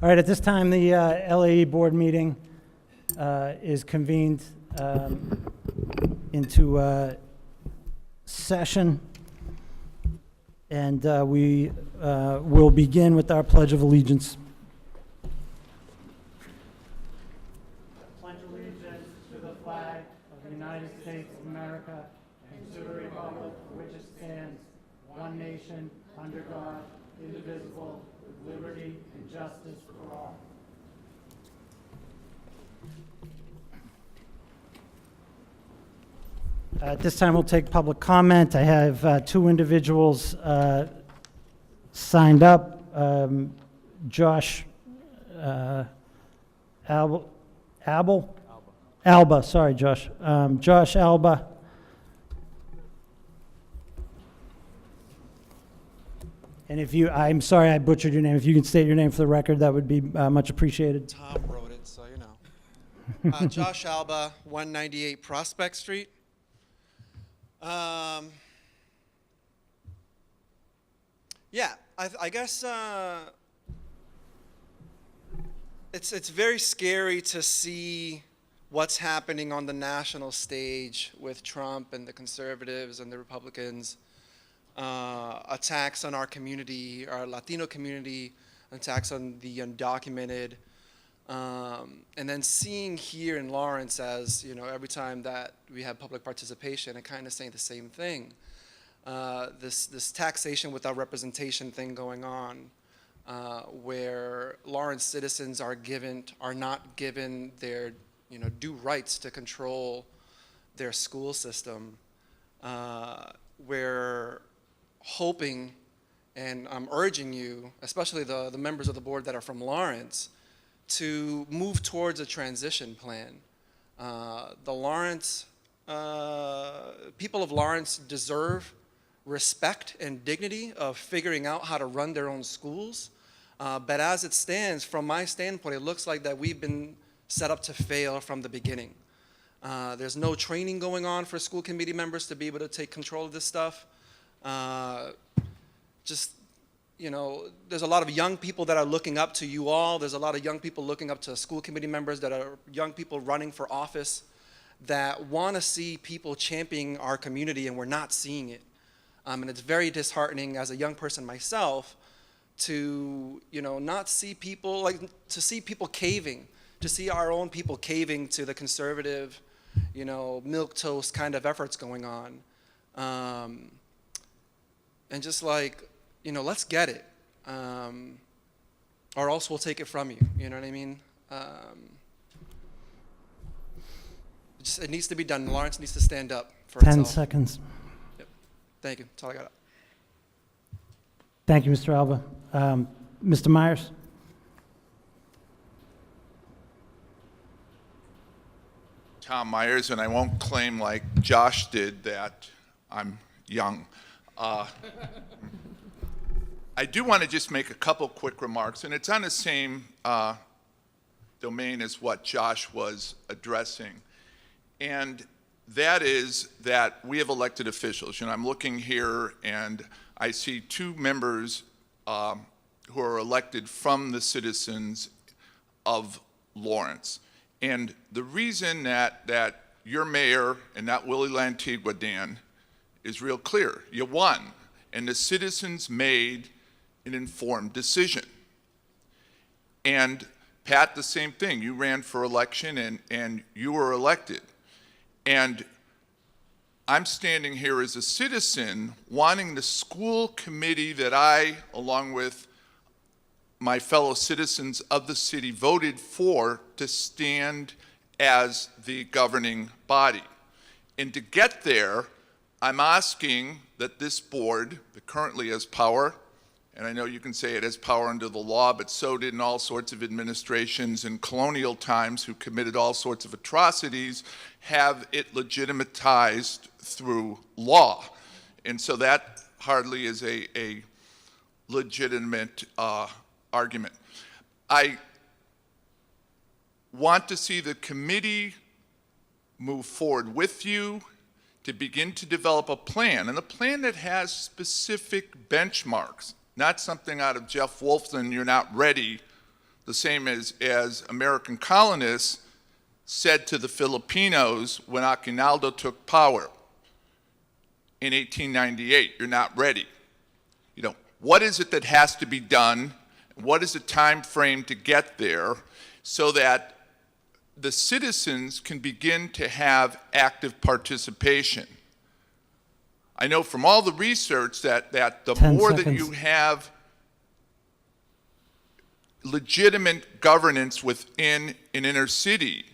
All right, at this time, the LAE board meeting is convened into session, and we will begin with our Pledge of Allegiance. Pledge allegiance to the flag of the United States of America and to the republic for which it stands, one nation, under God, indivisible, with liberty and justice for all. At this time, we'll take public comment. I have two individuals signed up. Josh Alba, sorry, Josh. Josh Alba. And if you, I'm sorry I butchered your name. If you can state your name for the record, that would be much appreciated. Tom wrote it, so you know. Josh Alba, 198 Prospect Street. Yeah, I guess it's very scary to see what's happening on the national stage with Trump and the conservatives and the Republicans. Attacks on our community, our Latino community, attacks on the undocumented, and then seeing here in Lawrence, as you know, every time that we have public participation, and kind of saying the same thing. This taxation without representation thing going on, where Lawrence citizens are not given their due rights to control their school system, where hoping, and I'm urging you, especially the members of the board that are from Lawrence, to move towards a transition plan. The Lawrence, people of Lawrence deserve respect and dignity of figuring out how to run their own schools. But as it stands, from my standpoint, it looks like that we've been set up to fail from the beginning. There's no training going on for school committee members to be able to take control of this stuff. There's a lot of young people that are looking up to you all. There's a lot of young people looking up to school committee members that are young people running for office that want to see people championing our community, and we're not seeing it. And it's very disheartening as a young person myself to, not see people, to see people caving, to see our own people caving to the conservative, milquetoast kind of efforts going on. And just let's get it, or else we'll take it from you. You know what I mean? It needs to be done. Lawrence needs to stand up for 10 itself. seconds. Yep. Thank you. That's all I got. Thank you, Mr. Alba. Mr. Myers? Tom Myers, and I won't claim like Josh did that I'm young. I do want to just make a couple quick remarks, and it's on the same domain as what Josh was addressing. And that is that we have elected officials. I'm looking here and I see two members who are elected from the citizens of Lawrence. And the reason that your mayor and not Willie Lantigua, Dan, is real clear. You won, and the citizens made an informed decision. And Pat, the same thing. You ran for election and you were elected. And I'm standing here as a citizen wanting the school committee that I, along with my fellow citizens of the city, voted for to stand as the governing body. And to get there, I'm asking that this board, that currently has power, and I know you can say it has power under the law, but so did in all sorts of administrations in colonial times who committed all sorts of atrocities, have it legitimatized through law. And so that hardly is a legitimate argument. I want to see the committee move forward with you to begin to develop a plan, and a plan that has specific benchmarks, not something out of Jeff Wolfson, you're not ready the same as American colonists said to the Filipinos when Aguinaldo took power in 1898, you're not ready. You know, what is it that has to be done? What is the time frame to get there so that the citizens can begin to have active participation? I know from all the research that the 10 more seconds. that you have legitimate governance within an inner city,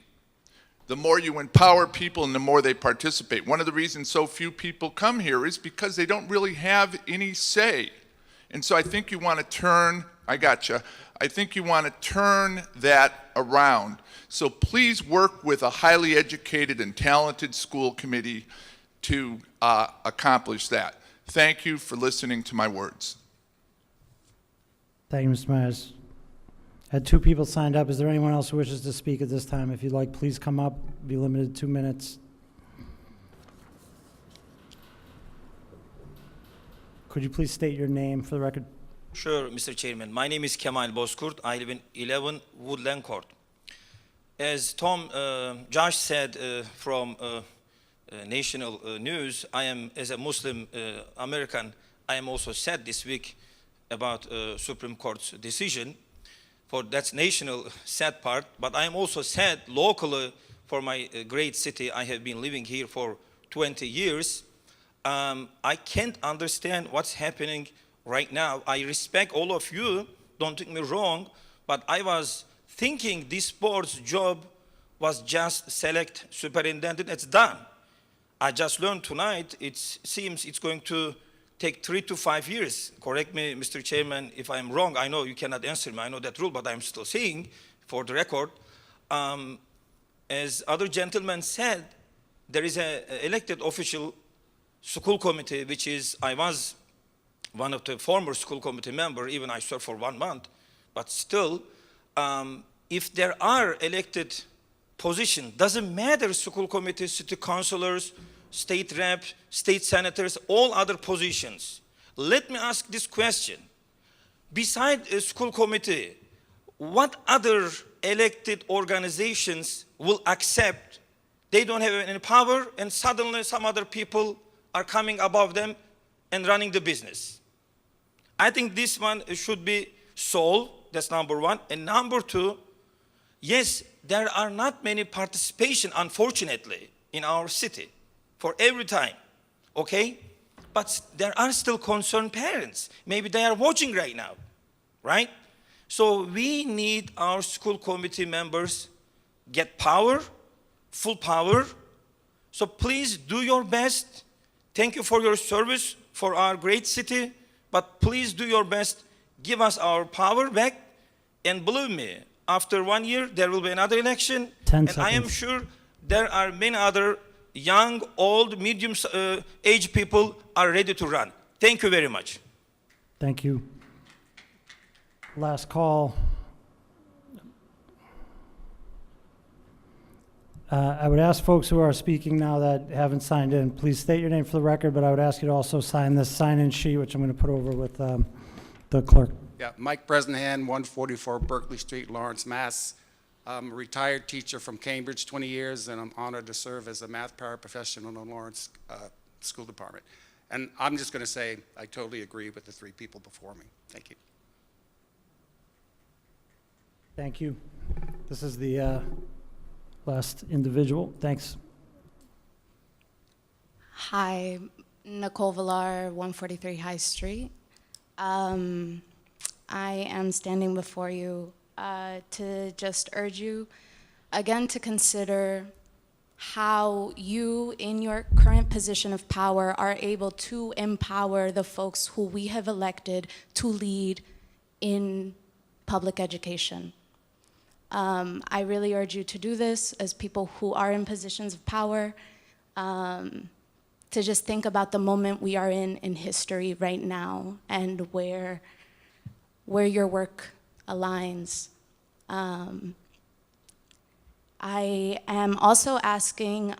the more you empower people and the more they participate. One of the reasons so few people come here is because they don't really have any say. And so I think you want to turn, I think you want to turn that around. So please work with a highly educated and talented school committee to accomplish that. Thank you for listening to my words. Thank you, Mr. Myers. Had 2 people signed up. Is there anyone else who wishes to speak at this time? If you'd like, please come up. Be limited to 2 minutes. Could you please state your name for the record? Sure, Mr. Chairman. My name is Kemal Bozkurt. I live in 11 Woodland Court. As Josh said from national news, I am, as a Muslim American, I am also sad this week about Supreme Court's decision. For that's national sad part, but I am also sad locally for my great city. I have been living here for 20 years. I can't understand what's happening right now. I respect all of you, don't take me wrong, but I was thinking this board's job was just select superintendent, it's done. I just learned tonight, it seems it's going to take 3 to 5 years. Correct me, Mr. Chairman, if I'm wrong. I know you cannot answer me, I know that rule, but I'm still saying, for the record, as other gentlemen said, there is an elected official school committee, which is, I was one of the former school committee member, even I served for 1 month, but still, if there are elected positions, doesn't matter, school committees, city councilors, state reps, state senators, all other positions. Let me ask this question. Besides a school committee, what other elected organizations will accept they don't have any power and suddenly some other people are coming above them and running the business? I think this one should be solved, that's number 1. And number 2, yes, there are not many participation, unfortunately, in our city for every time, okay? But there are still concerned parents. Maybe they are watching right now, right? So we need our school committee members get power, full power. So please do your best. Thank you for your service for our great city, but please do your best. Give us our power back. And believe me, after 1 year, there will be another election. 10 and seconds. I am sure there are many other young, old, medium age people are ready to run. Thank you very much. Thank you. Last call. I would ask folks who are speaking now that haven't signed in, please state your name for the record, but I would ask you to also sign this sign-in sheet, which I'm going to put over with the clerk. Yeah, Mike Bresnahan, 144 Berkeley Street, Lawrence, Mass. I'm a retired teacher from Cambridge, 20 years, and I'm honored to serve as a math paraprofessional in the Lawrence School Department. And I'm just going to say I totally agree with the 3 people before me. Thank you. Thank you. This is the last individual. Thanks. Hi, Nicole Villar, 143 High Street. I am standing before you to just urge you again to consider how you, in your current position of power, are able to empower the folks who we have elected to lead in public education. I really urge you to do this as people who are in positions of power, to just think about the moment we are in history right now and where your work aligns. I am also asking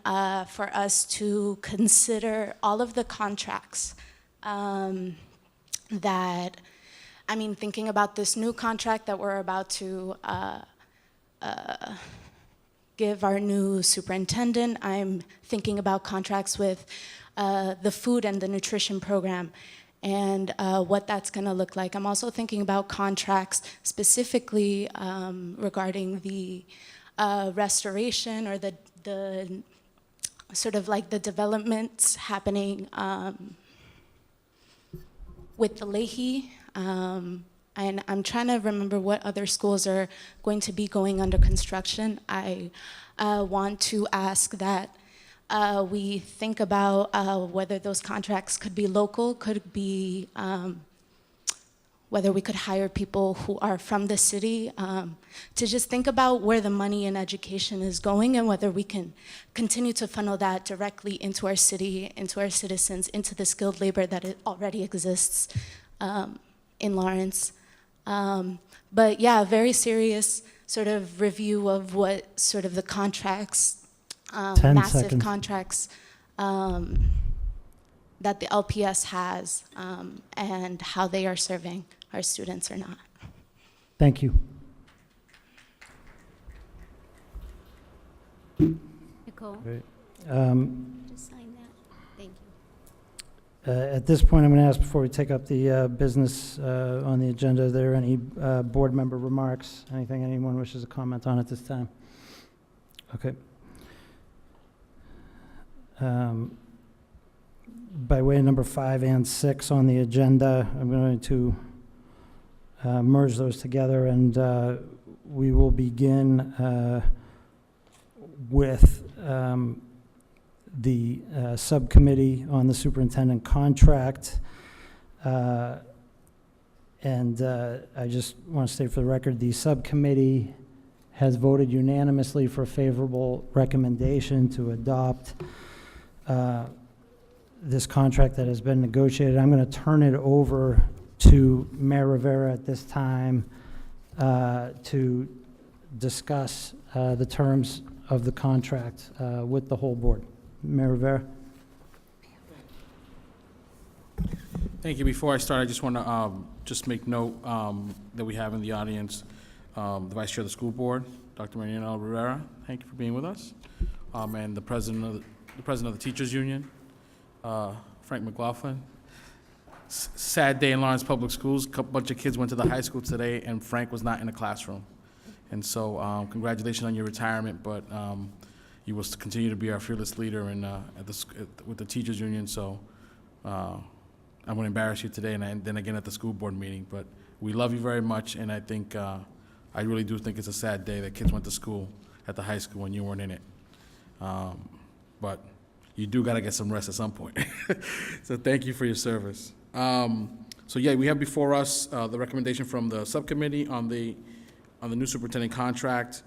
for us to consider all of the contracts that I mean, thinking about this new contract that we're about to give our new superintendent, I'm thinking about contracts with the food and the nutrition program and what that's going to look like. I'm also thinking about contracts specifically regarding the restoration or the sort of like the developments happening with the LAE. And I'm trying to remember what other schools are going to be going under construction. I want to ask that we think about whether those contracts could be local, could be whether we could hire people who are from the city, to just think about where the money in education is going and whether we can continue to funnel that directly into our city, into our citizens, into the skilled labor that it already exists in Lawrence. But yeah, very serious sort of review of what sort of the contracts, 10 massive seconds. contracts that the LPS has and how they are serving our students or not. Thank you. Nicole, Great. just sign that. Thank you. At this point, I'm going to ask, before we take up the business on the agenda, are there any board member remarks? Anything anyone wishes to comment on at this time? Okay. By way of number 5 and 6 on the agenda, I'm going to merge those together, and we will begin with the subcommittee on the superintendent contract. And I just want to state for the record, the subcommittee has voted unanimously for a favorable recommendation to adopt this contract that has been negotiated. I'm going to turn it over to Mayor Rivera at this time to discuss the terms of the contract with the whole board. Mayor Rivera. Thank you. Before I start, I just want to just make note that we have in the audience the Vice Chair of the School Board, Dr. Mariana Rivera. Thank you for being with us. And the President of the Teachers Union, Frank McLaughlin. Sad day in Lawrence Public Schools. A bunch of kids went to the high school today, and Frank was not in the classroom. And so congratulations on your retirement, but you will continue to be our fearless leader with the Teachers Union. So I'm going to embarrass you today and then again at the school board meeting. But we love you very much, and I think, I really do think it's a sad day that kids went to school at the high school and you weren't in it. But you do got to get some rest at some point. So thank you for your service. So yeah, we have before us the recommendation from the subcommittee on the new superintendent contract.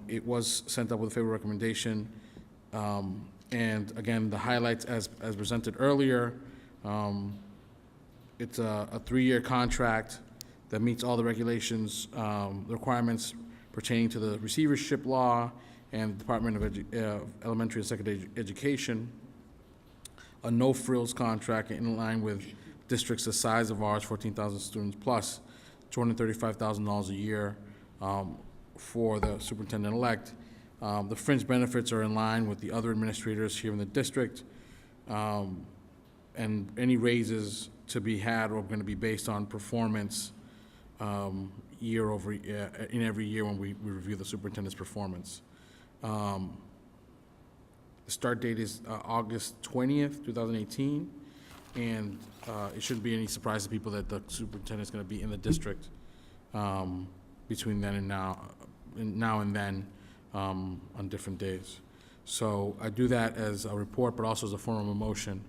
It was sent up with a favorable recommendation. And again, the highlights as presented earlier, it's a 3-year contract that meets all the regulations, the requirements pertaining to the receivership law and the Department of Elementary and Secondary Education. A no-frills contract in line with districts the size of ours, 14,000 students plus, $235,000 a year for the superintendent-elect. The fringe benefits are in line with the other administrators here in the district, and any raises to be had are going to be based on performance year over in every year when we review the superintendent's performance. The start date is August 20th, 2018, and it shouldn't be any surprise to people that the superintendent is going to be in the district between then and now and then on different days. So I do that as a report, but also as a form of a motion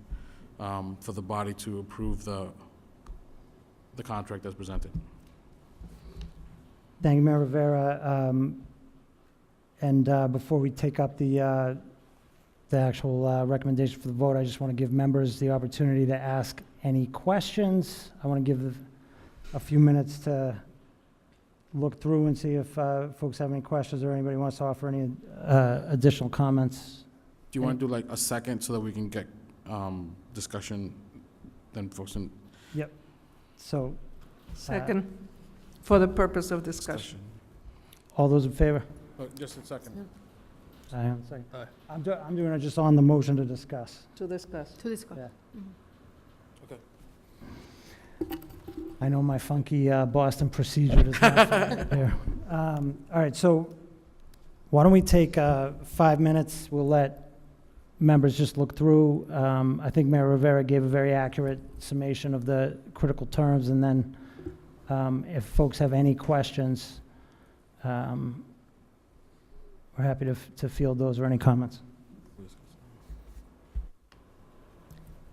for the body to approve the contract as presented. Thank you, Mayor Rivera. And before we take up the actual recommendation for the vote, I just want to give members the opportunity to ask any questions. I want to give a few minutes to look through and see if folks have any questions or anybody wants to offer any additional comments. Do you want to do like a second so that we can get discussion, then folks can? Yep. So Second, for the purpose of discussion. All those in favor? Oh, just a second. Aye, on the second. I'm doing it just on the motion to discuss. To discuss. To discuss. Yeah. Okay. I know my funky Boston procedure does not fit here. All right, so why don't we take 5 minutes? We'll let members just look through. I think Mayor Rivera gave a very accurate summation of the critical terms, and then if folks have any questions, we're happy to field those or any comments.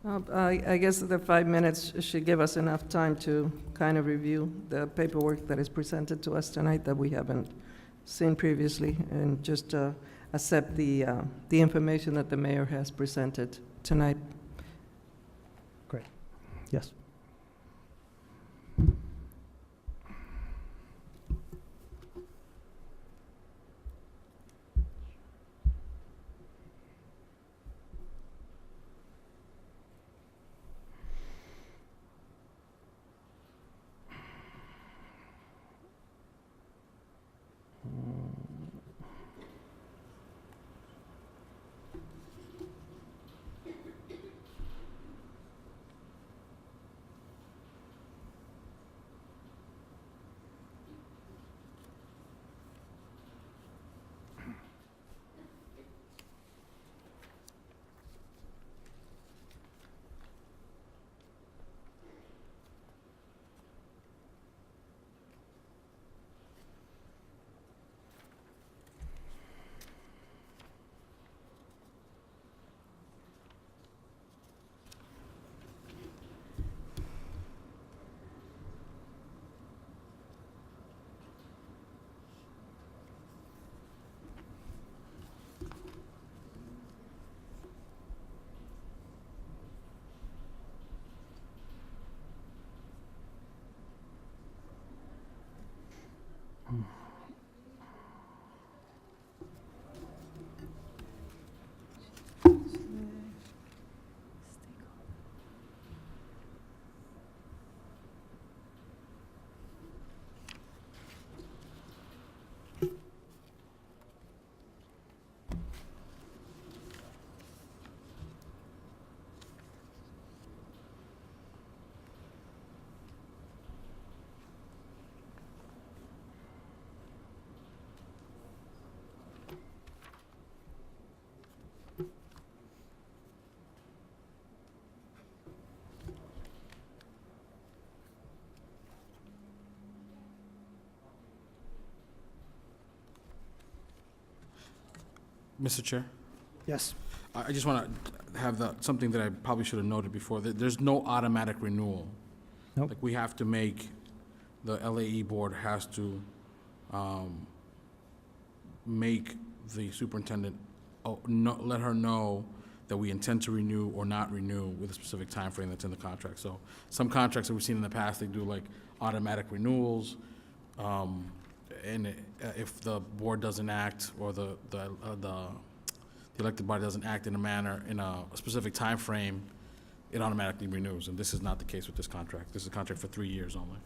I guess the 5 minutes should give us enough time to kind of review the paperwork that is presented to us tonight that we haven't seen previously, and just accept the information that the mayor has presented tonight. Yes. Mr. Chair, Yes. I just want to have something that I probably should have noted before, that there's no automatic renewal. Nope. Like, we have to make, the LAE board has to make the superintendent, let her know that we intend to renew or not renew with a specific time frame that's in the contract. So some contracts that we've seen in the past, they do like automatic renewals, and if the board doesn't act, or the elected body doesn't act in a specific time frame, it automatically renews, and this is not the case with this contract. This is a contract for 3 years only.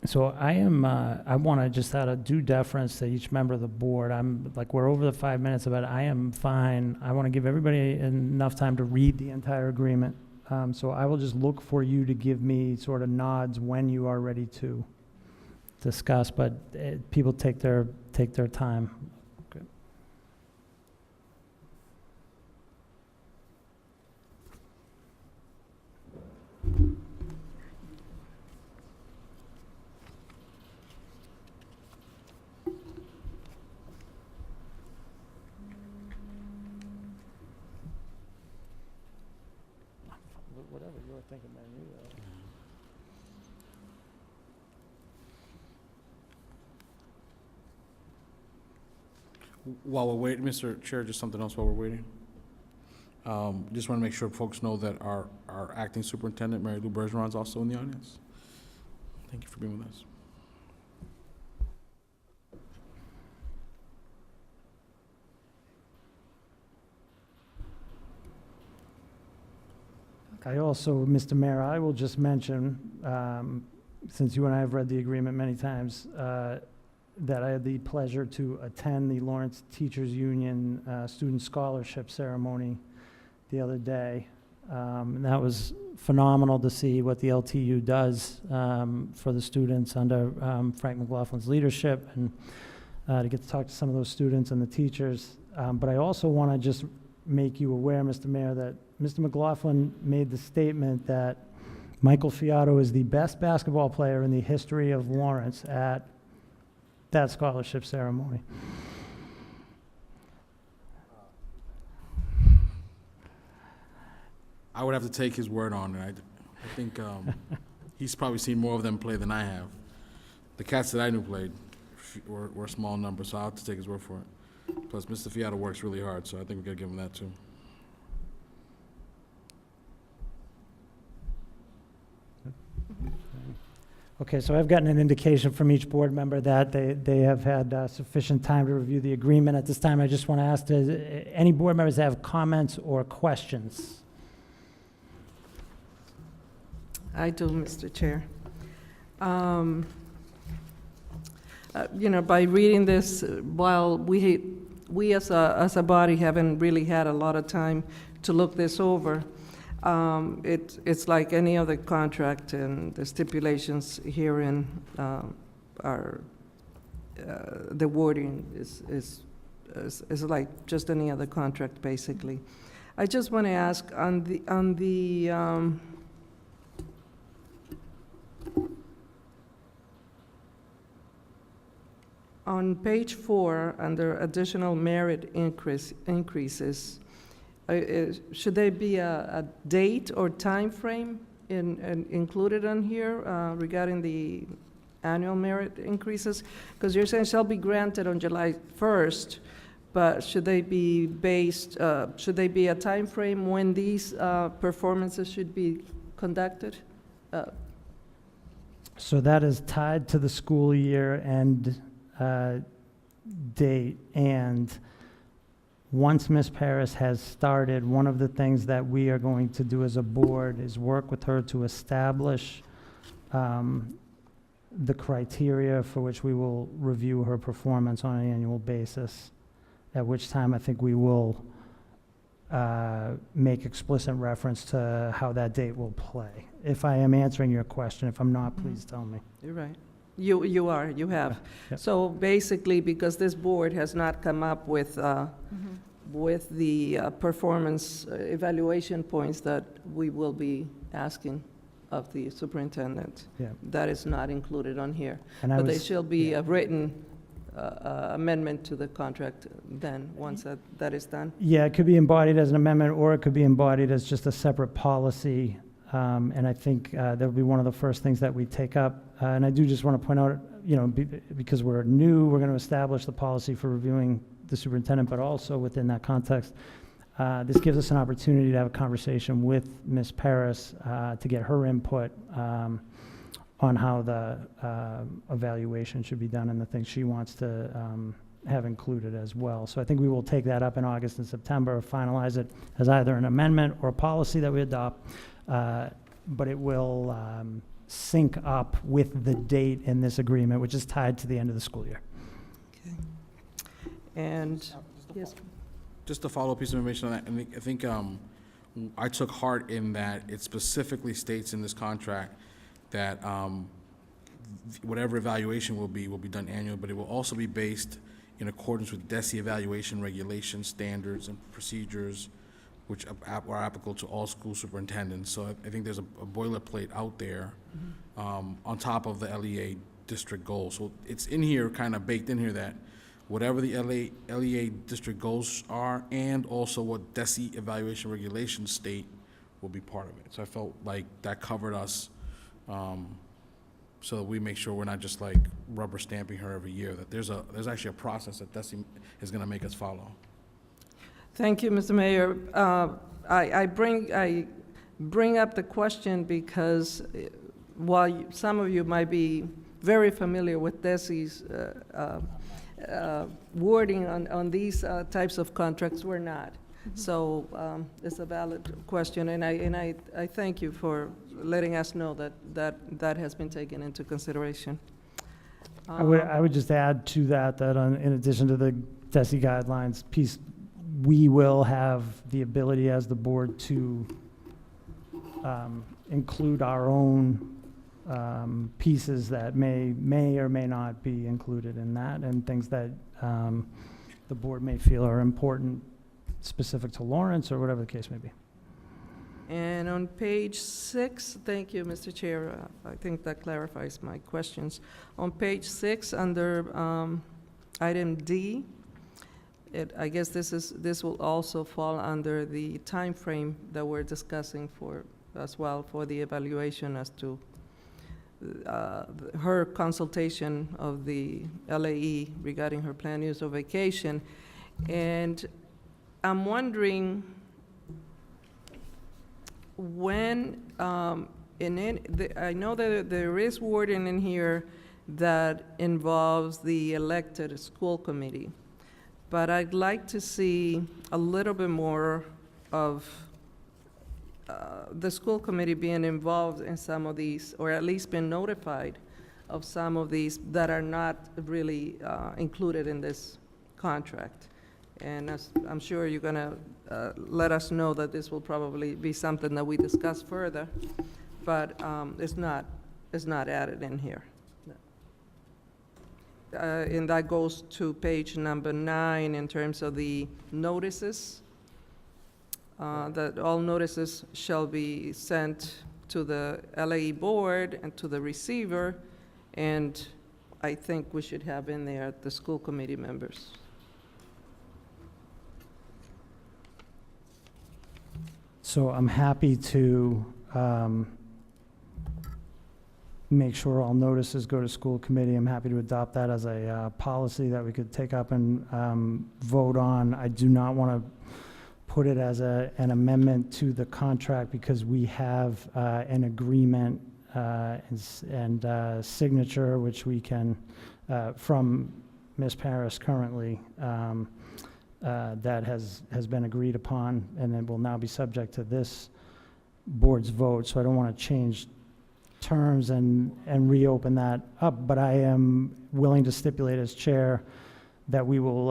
So I want to just out of due deference to each member of the board, we're over the 5 minutes, but I am fine. I want to give everybody enough time to read the entire agreement. So I will just look for you to give me sort of nods when you are ready to discuss, but people take their time. Okay. Whatever you were thinking, man, While we're waiting, Mr. Chair, just something else while we're waiting. Just want to make sure folks know that our acting superintendent, Mary Lou Bergeron, is also in the audience. Thank you for being with us. I also, Mr. Mayor, I will just mention, since you and I have read the agreement many times, that I had the pleasure to attend the Lawrence Teachers Union Student Scholarship Ceremony the other day. And that was phenomenal to see what the LTU does for the students under Frank McLaughlin's leadership, and to get to talk to some of those students and the teachers. But I also want to just make you aware, Mr. Mayor, that Mr. McLaughlin made the statement that Michael Fiato is the best basketball player in the history of Lawrence at that scholarship ceremony. I would have to take his word on it. I think he's probably seen more of them play than I have. The cats that I knew played were a small number, so I'll have to take his word for it. Plus, Mr. Fiato works really hard, so I think we gotta give him that too. Okay, so I've gotten an indication from each board member that they have had sufficient time to review the agreement. At this time, I just want to ask, does any board members have comments or questions? I do, Mr. Chair. By reading this, while we as a body haven't really had a lot of time to look this over, it's like any other contract, and the stipulations herein are the wording is like just any other contract, basically. I just want to ask on page 4, under additional merit increases, should there be a date or time frame included on here regarding the annual merit increases? Because you're saying shall be granted on July 1st, but should they be should they be a time frame when these performances should be conducted? So that is tied to the school year and date, and once Ms. Paris has started, one of the things that we are going to do as a board is work with her to establish the criteria for which we will review her performance on an annual basis, at which time I think we will make explicit reference to how that date will play. If I am answering your question, if I'm not, please tell me. You're right. You are, you have. Yep. So basically, because this board has not come up with the performance evaluation points that we will be asking of the superintendent, Yeah. that is not included on here. And I But there was, shall be yeah. a written amendment to the contract then, once that is done. Yeah, it could be embodied as an amendment, or it could be embodied as just a separate policy. And I think that'll be one of the first things that we take up. And I do just want to point out, you know, because we're new, we're going to establish the policy for reviewing the superintendent, but also within that context, this gives us an opportunity to have a conversation with Ms. Paris to get her input on how the evaluation should be done and the things she wants to have included as well. So I think we will take that up in August and September, finalize it as either an amendment or a policy that we adopt, but it will sync up with the date in this agreement, which is tied to the end of the school year. Okay. And, yes, Just a follow-up piece of information on that, I think I took heart in that it specifically states in this contract that whatever evaluation will be done annually, but it will also be based in accordance with DESI evaluation regulations, standards, and procedures, which are applicable to all school superintendents. So I think there's a boilerplate out there on top of the LEA district goals. So it's in here, kind of baked in here, that whatever the LEA district goals are, and also what DESI evaluation regulations state, will be part of it. So I felt like that covered us, so that we make sure we're not just like rubber stamping her every year, that there's actually a process that DESI is gonna make us follow. thank you, Mr. Mayor. I bring up the question because while some of you might be very familiar with DESI's wording on these types of contracts, we're not. So it's a valid question, and I thank you for letting us know that has been taken into consideration. I would just add to that in addition to the DESI guidelines piece, we will have the ability as the board to include our own pieces that may or may not be included in that, and things that the board may feel are important, specific to Lawrence, or whatever the case may be. And on page 6, thank you, Mr. Chair. I think that clarifies my questions. On page 6, under item D, I guess this will also fall under the time frame that we're discussing as well for the evaluation as to her consultation of the LAE regarding her planned use of vacation. And I'm wondering when, I know that there is wording in here that involves the elected school committee, but I'd like to see a little bit more of the school committee being involved in some of these, or at least been notified of some of these that are not really included in this contract. And I'm sure you're going to let us know that this will probably be something that we discuss further, but it's not added in here. And that goes to page number 9 in terms of the notices, that all notices shall be sent to the LAE board and to the receiver, and I think we should have in there the school committee members. So I'm happy to make sure all notices go to school committee. I'm happy to adopt that as a policy that we could take up and vote on. I do not want to put it as an amendment to the contract because we have an agreement and signature, which we can, from Ms. Paris currently, that has been agreed upon, and it will now be subject to this board's vote. So I don't want to change terms and reopen that up, but I am willing to stipulate as chair that we will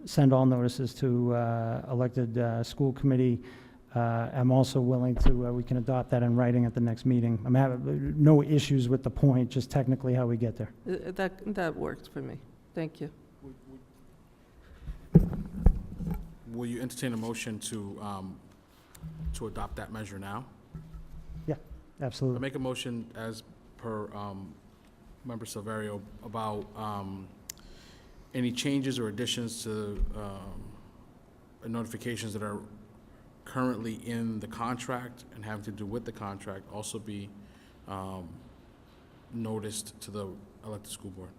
send all notices to elected school committee. I'm also willing to, we can adopt that in writing at the next meeting. I'm having no issues with the point, just technically how we get there. That works for me. Thank you. Will you entertain a motion to adopt that measure now? Yeah, I absolutely. make a motion as per Member Silverio about any changes or additions to notifications that are currently in the contract and having to do with the contract also be noticed to the elected school board.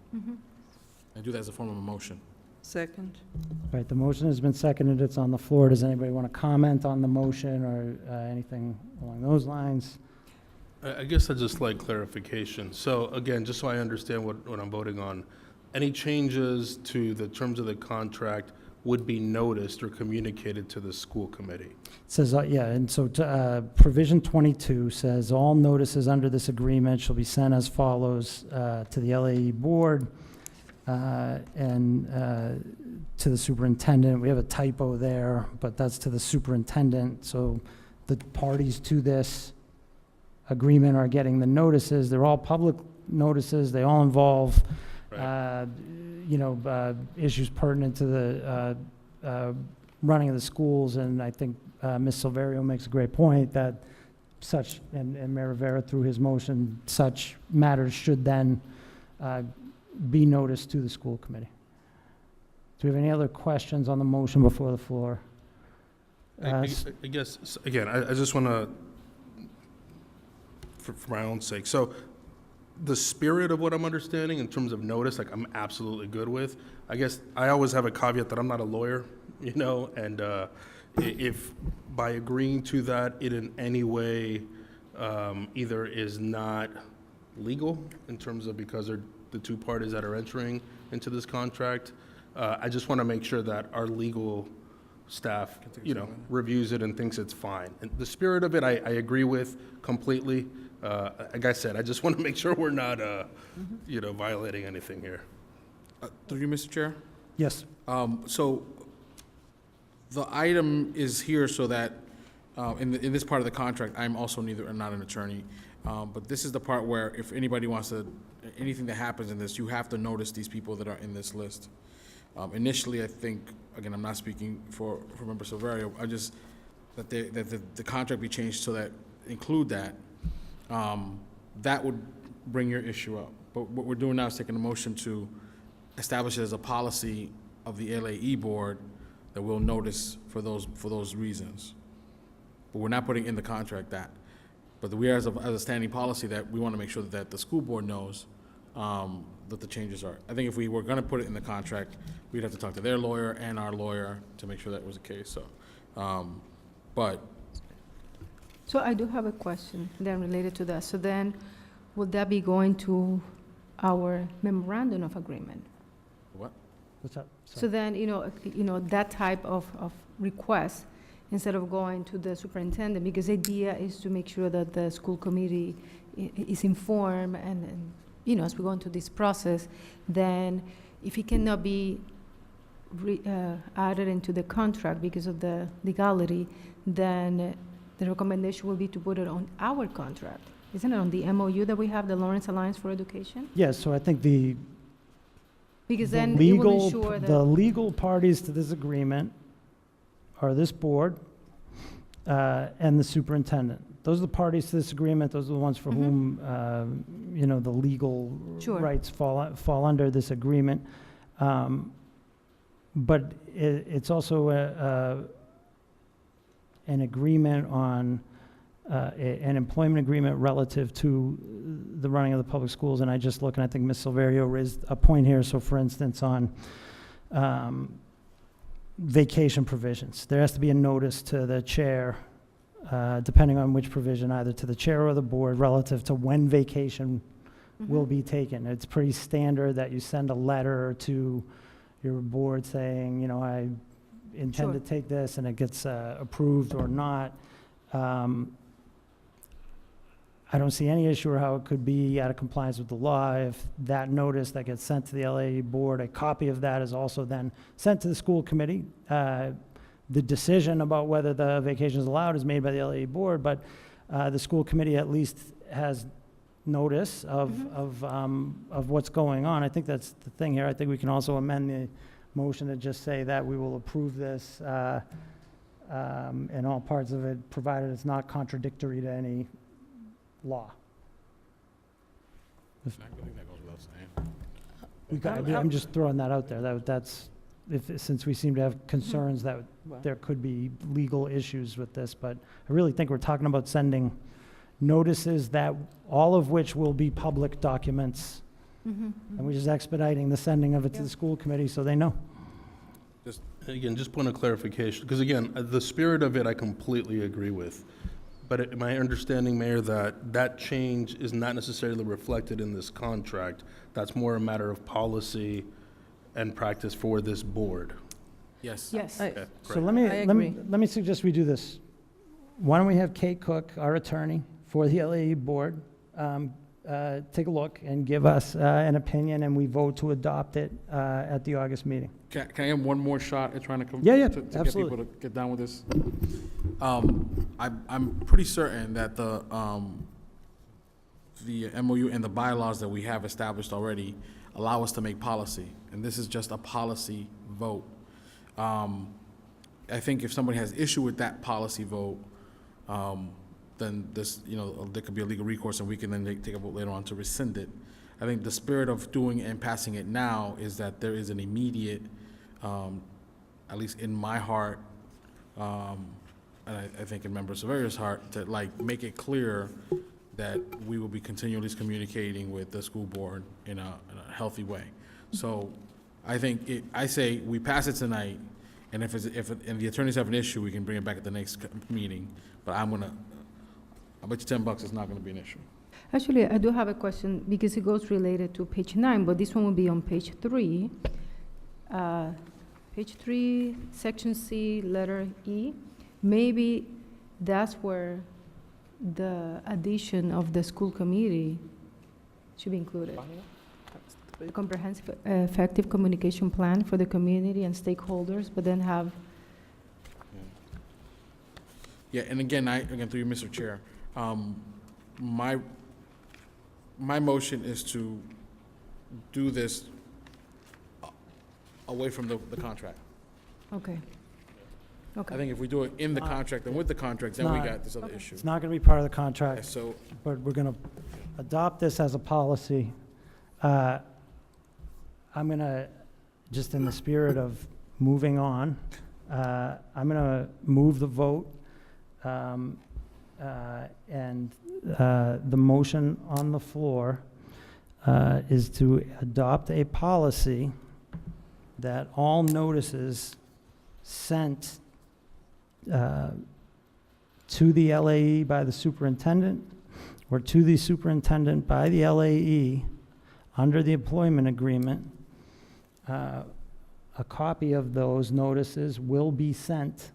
I do that as a form of a motion. Second. All right, the motion has been seconded. It's on the floor. Does anybody want to comment on the motion or anything along those lines? I guess I'd just like clarification. So again, just so I understand what I'm voting on, any changes to the terms of the contract would be noticed or communicated to the school committee? It says, yeah, and so provision 22 says, all notices under this agreement shall be sent as follows to the LAE board and to the superintendent. We have a typo there, but that's to the superintendent. So the parties to this agreement are getting the notices. They're all public notices. They all involve Right. Issues pertinent to the running of the schools, and I think Ms. Silverio makes a great point that such, and Mayor Rivera through his motion, such matters should then be noticed to the school committee. Do we have any other questions on the motion before the floor? I guess, again, I just want to, for my own sake, so the spirit of what I'm understanding in terms of notice, like I'm absolutely good with. I guess I always have a caveat that I'm not a lawyer, and if by agreeing to that, it in any way either is not legal in terms of because they're the two parties that are entering into this contract, I just want to make sure that our legal staff, reviews it and thinks it's fine. And the spirit of it, I agree with completely. Like I said, I just want to make sure we're not, violating anything here. Through you, Mr. Chair? Yes. So the item is here so that in this part of the contract, I'm also not an attorney, but this is the part where if anybody wants to, anything that happens in this, you have to notice these people that are in this list. Initially, I think, again, I'm not speaking for Member Silverio, that the contract be changed so that include that. That would bring your issue up. But what we're doing now is taking a motion to establish it as a policy of the LAE board that we'll notice for those reasons. But we're not putting in the contract that. But we are as a standing policy that we want to make sure that the school board knows that the changes are. I think if we were going to put it in the contract, we'd have to talk to their lawyer and our lawyer to make sure that was the case. So, So I do have a question then related to that. So then, would that be going to our memorandum of agreement? what? What's up? So then, that type of request, instead of going to the superintendent, because the idea is to make sure that the school committee is informed and as we go into this process, then if it cannot be added into the contract because of the legality, then the recommendation will be to put it on our contract. Isn't it on the MOU that we have, the Lawrence Alliance for Education? Yes, so I think Because the then it will legal, ensure that. the legal parties to this agreement are this board and the superintendent. Those are the parties to this agreement. Those are the ones for whom, the legal Sure. rights fall under this agreement. But it's also an agreement on, an employment agreement relative to the running of the public schools. And I just look, and I think Ms. Silverio raised a point here. So for instance, on vacation provisions, there has to be a notice to the chair, depending on which provision, either to the chair or the board, relative to when vacation will be taken. It's pretty standard that you send a letter to your board saying, I intend to Sure. take this, and it gets approved or not. I don't see any issue or how it could be out of compliance with the law if that notice that gets sent to the LAE board, a copy of that is also then sent to the school committee. The decision about whether the vacation is allowed is made by the LAE board, but the school committee at least has notice of what's going on. I think that's the thing here. I think we can also amend the motion to just say that we will approve this in all parts of it, provided it's not contradictory to any law. I think that goes without saying. I'm just throwing that out there. Since we seem to have concerns that there could be legal issues with this, but I really think we're talking about sending notices that, all of which will be public documents, and we're just expediting the sending of it to the school committee so they know. Just point of clarification, because again, the spirit of it I completely agree with. But my understanding, Mayor, that change is not necessarily reflected in this contract. That's more a matter of policy and practice for this board. Yes. Yes. Okay, So great. let me suggest we do this. Why don't we have Kate Cook, our attorney for the LAE board, take a look and give us an opinion, and we vote to adopt it at the August meeting. Can I have one more shot at trying to Yeah, yeah, to get absolutely. people to get down with this? I'm pretty certain that the MOU and the bylaws that we have established already allow us to make policy, and this is just a policy vote. I think if somebody has issue with that policy vote, then this, there could be a legal recourse, and we can then take a vote later on to rescind it. I think the spirit of doing and passing it now is that there is an immediate, at least in my heart, and I think in Member Severia's heart, to make it clear that we will be continually communicating with the school board in a healthy way. So I think I say we pass it tonight, and if the attorneys have an issue, we can bring it back at the next meeting. But I bet you $10 is not gonna be an issue. Actually, I do have a question because it goes related to page 9, but this one will be on page 3. Page 3, section C, letter E. Maybe that's where the addition of the school committee should be included. A comprehensive, effective communication plan for the community and stakeholders, but then have. Yeah, and again, through you, Mr. Chair, my motion is to do this away from the contract. Okay. Okay. I think if we do it in the contract and with the contract, then we got this other issue. It's not going to be part of the Okay, contract, so, but we're going to adopt this as a policy. I'm going to, just in the spirit of moving on, I'm going to move the vote, and the motion on the floor is to adopt a policy that all notices sent to the LAE by the superintendent or to the superintendent by the LAE under the employment agreement, a copy of those notices will be sent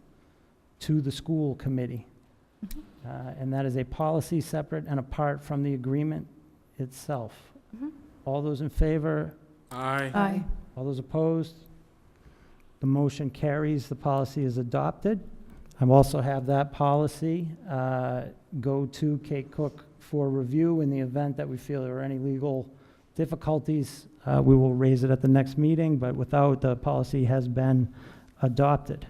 to the school committee. And that is a policy separate and apart from the agreement itself. All those in favor? Aye. All those opposed? The motion carries. The policy is adopted. I also have that policy go to Kate Cook for review. In the event that we feel there are any legal difficulties, we will raise it at the next meeting, but without, the policy has been adopted.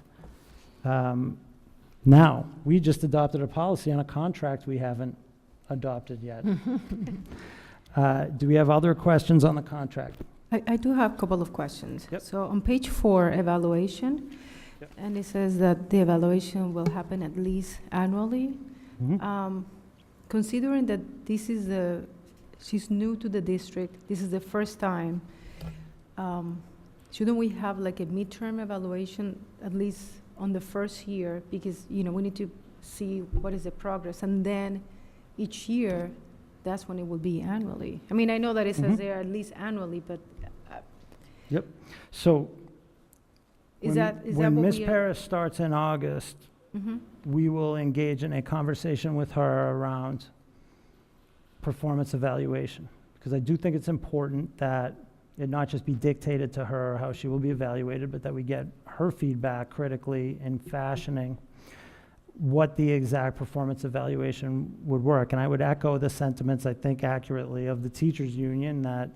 Now, we just adopted a policy on a contract we haven't adopted yet. Do we have other questions on the contract? I do have a couple of questions. Yep. So on page 4, evaluation, Yep. and it says that the evaluation will happen at least annually. Considering that she's new to the district, this is the first time, shouldn't we have like a midterm evaluation at least on the first year? Because, we need to see what is the progress, and then each year, that's when it will be annually. I mean, I know that it says there at least annually, but Yep. So is when that when what Ms. we are? Paris starts in August, we will engage in a conversation with her around performance evaluation, because I do think it's important that it not just be dictated to her how she will be evaluated, but that we get her feedback critically in fashioning what the exact performance evaluation would work. And I would echo the sentiments, I think accurately, of the teachers union, that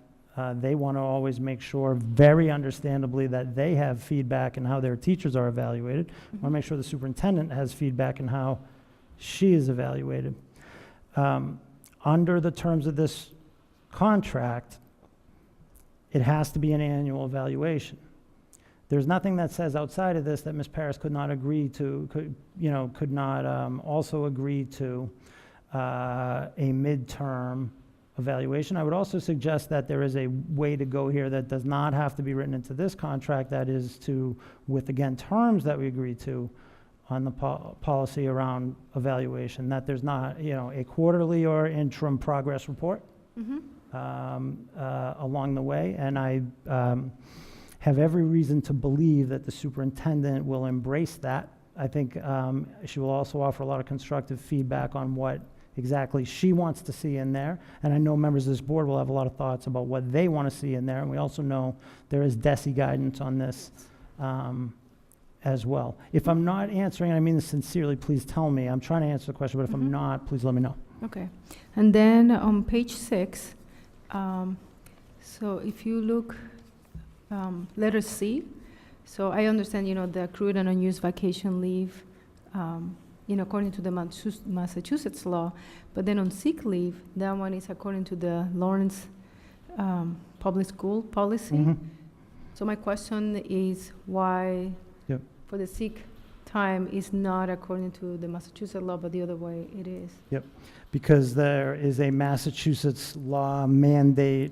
they want to always make sure, very understandably, that they have feedback in how their teachers are evaluated. Want to make sure the superintendent has feedback in how she is evaluated. Under the terms of this contract, it has to be an annual evaluation. There's nothing that says outside of this that Ms. Paris could not agree to, could not also agree to a midterm evaluation. I would also suggest that there is a way to go here that does not have to be written into this contract, that is to, with again, terms that we agree to on the policy around evaluation, that there's not, a quarterly or interim progress report along the way. And I have every reason to believe that the superintendent will embrace that. I think she will also offer a lot of constructive feedback on what exactly she wants to see in there. And I know members of this board will have a lot of thoughts about what they want to see in there. And we also know there is DESE guidance on this as well. If I'm not answering, and I mean this sincerely, please tell me. I'm trying to answer the question, but if I'm not, please let me know. Okay. And then on page 6, so if you look, letter C, so I understand, the accrued and unused vacation leave, according to the Massachusetts law, but then on sick leave, that one is according to the Lawrence public school policy. So my question is why for the sick time is not according to the Massachusetts law, but the other way it is? Because there is a Massachusetts law mandate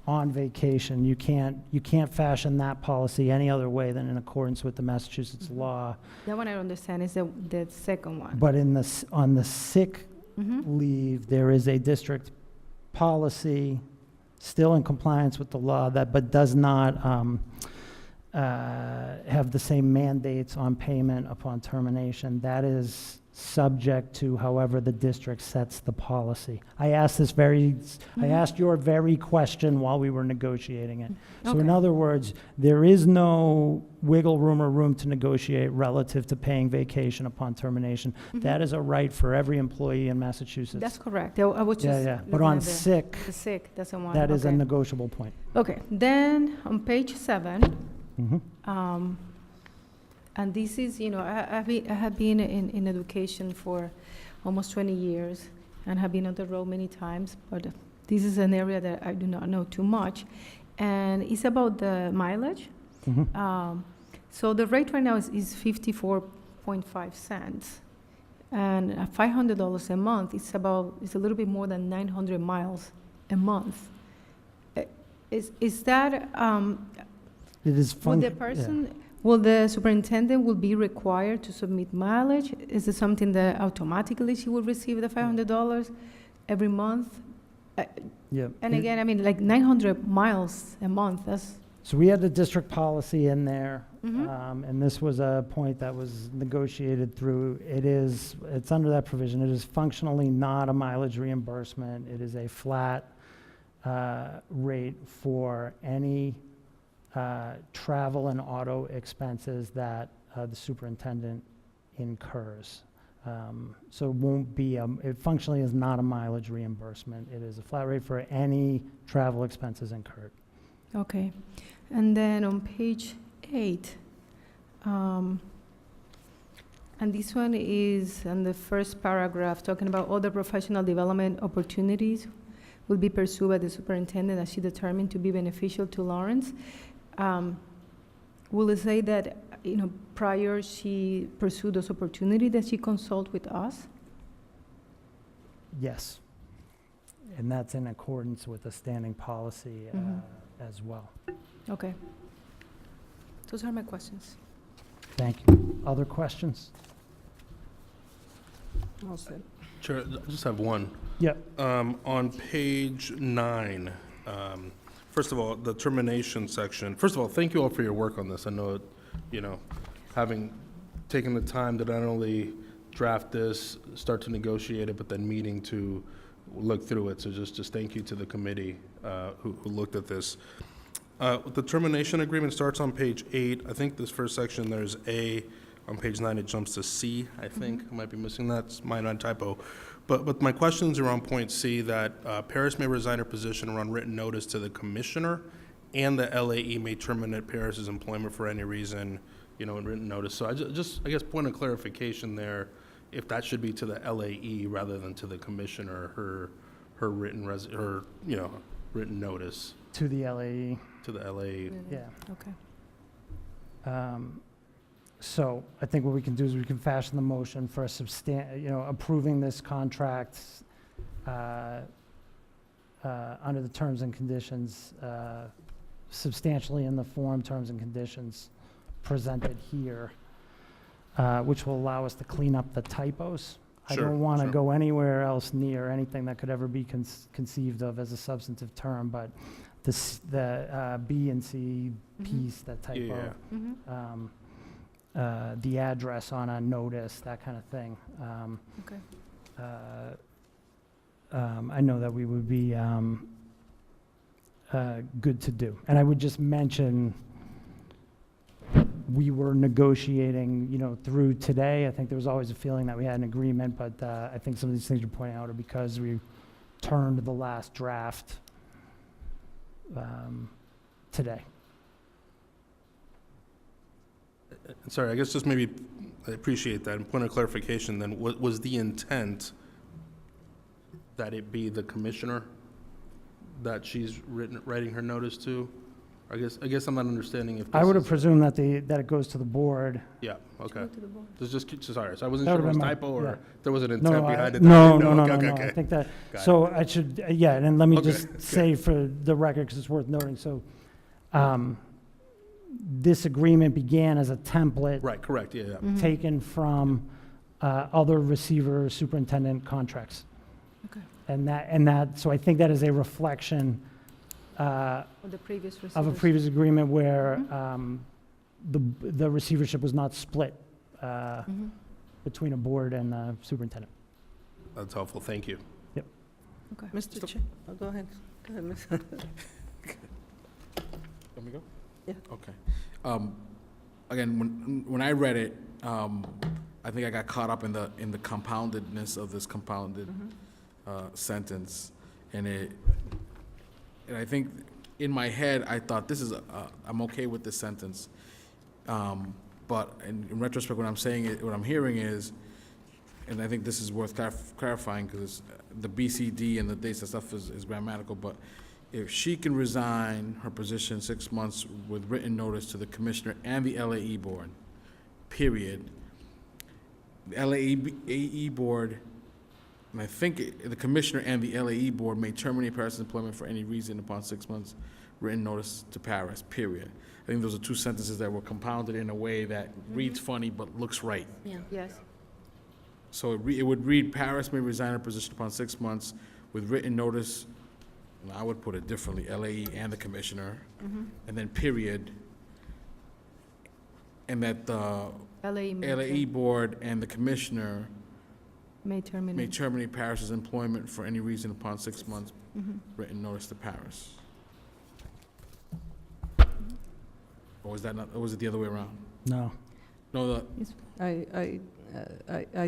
on vacation. You can't fashion that policy any other way than in accordance with the Massachusetts law. That one I understand is the second one. But on the sick leave, there is a district policy still in compliance with the law but does not have the same mandates on payment upon termination. That is subject to however the district sets the policy. I asked your very question while we were negotiating it. So in other words, there is no wiggle room or room to negotiate relative to paying vacation upon termination. That is a right for every employee in Massachusetts. That's correct. I was just But on sick, the sick, that's the one. that is a negotiable point. Okay, then on page 7, and this is, I have been in education for almost 20 years and have been on the road many times, but this is an area that I do not know too much. And it's about the mileage. So the rate right now is 54.5 cents. And $500 a month, it's a little bit more than 900 miles a month. Is that, It is will the person... Will the superintendent will be required to submit mileage? Is it something that automatically she will receive the $500 every month? And again, I mean, like 900 miles a month, that's... So we had the district policy in there, and this was a point that was negotiated through. It's under that provision. It is functionally not a mileage reimbursement. It is a flat rate for any travel and auto expenses that the superintendent incurs. So it won't be, it functionally is not a mileage reimbursement. It is a flat rate for any travel expenses incurred. Okay. And then on page 8, and this one is in the first paragraph talking about other professional development opportunities will be pursued by the superintendent as she determined to be beneficial to Lawrence. Will it say that, prior she pursued those opportunities, that she consult with us? Yes. And that's in accordance with the standing policy as well. Okay. Those are my questions. Thank you. Other questions? All set. Chair, I just have one. Yep. On page 9, first of all, the termination section. First of all, thank you all for your work on this. I know, having taken the time to not only draft this, start to negotiate it, but then meeting to look through it. So just thank you to the committee who looked at this. The termination agreement starts on page 8. I think this first section, there's A. On page 9, it jumps to C, I think. I might be missing that. It's my non-typo. But my questions are on point C, that Paris may resign her position or on written notice to the commissioner, and the LAE may terminate Paris's employment for any reason, in written notice. So I guess, point of clarification there, if that should be to the LAE rather than to the commissioner, her written written notice To the LAE. to the LAE. Yeah. Okay. So I think what we can do is we can fashion the motion for approving this contract under the terms and conditions, substantially in the form, terms and conditions presented here, which will allow us to clean up the typos. I Sure, don't want to sure. go anywhere else near anything that could ever be conceived of as a substantive term, but the B and C piece, that typo. Yeah. Mm-hmm. The address on a notice, that kind of thing. Okay. I know that we would be good to do. And I would just mention, we were negotiating, through today. I think there was always a feeling that we had an agreement, but I think some of these things you're pointing out are because we turned the last draft today. Sorry, I guess just maybe, I appreciate that. And point of clarification then, was the intent that it be the commissioner that she's writing her notice to? I guess I'm not understanding if this I would have is- presumed that that it goes to the board. Yeah, okay. Go to the board. Sorry, so I wasn't That sure if it was would've been my- typo or yeah. there was an No, intent I- behind it. no, that I no, didn't know. no. Okay. I think that, Got so I should, and then let me Okay, just okay. say for the record, because it's worth noting, so this agreement began as a template Right, correct, yeah. Mm-hmm. taken from other receiver superintendent contracts. Okay. And that, so I think that is a reflection Or the previous of a receivers. previous agreement where Mm-hmm. the receivership was not split Mhm. between a board and a superintendent. That's helpful, thank you. Okay. Mr. Chair, go ahead. Go ahead, Ms. Let me go? Yeah. Okay. Again, when I read it, I think I got caught up in the compoundedness of this compounded sentence, and I think in my head I thought this is I'm okay with this sentence, but in retrospect, what I'm hearing is, and I think this is worth clarifying because the BCD and the dates and stuff is grammatical, but if she can resign her position 6 months with written notice to the commissioner and the LAE board, period. The LAE board, and I think the commissioner and the LAE board may terminate Paris' employment for any reason upon 6 months written notice to Paris, period. I think those are two sentences that were compounded in a way that reads funny but looks right. Yeah. Yes. So it would read, Paris may resign her position upon 6 months with written notice, and I would put it differently, LAE and the commissioner, and then period. And that the LAE board and the commissioner may may terminate. terminate Paris's employment for any reason upon 6 months written notice to Paris. Or was that not, or was it the other way around? No. No, I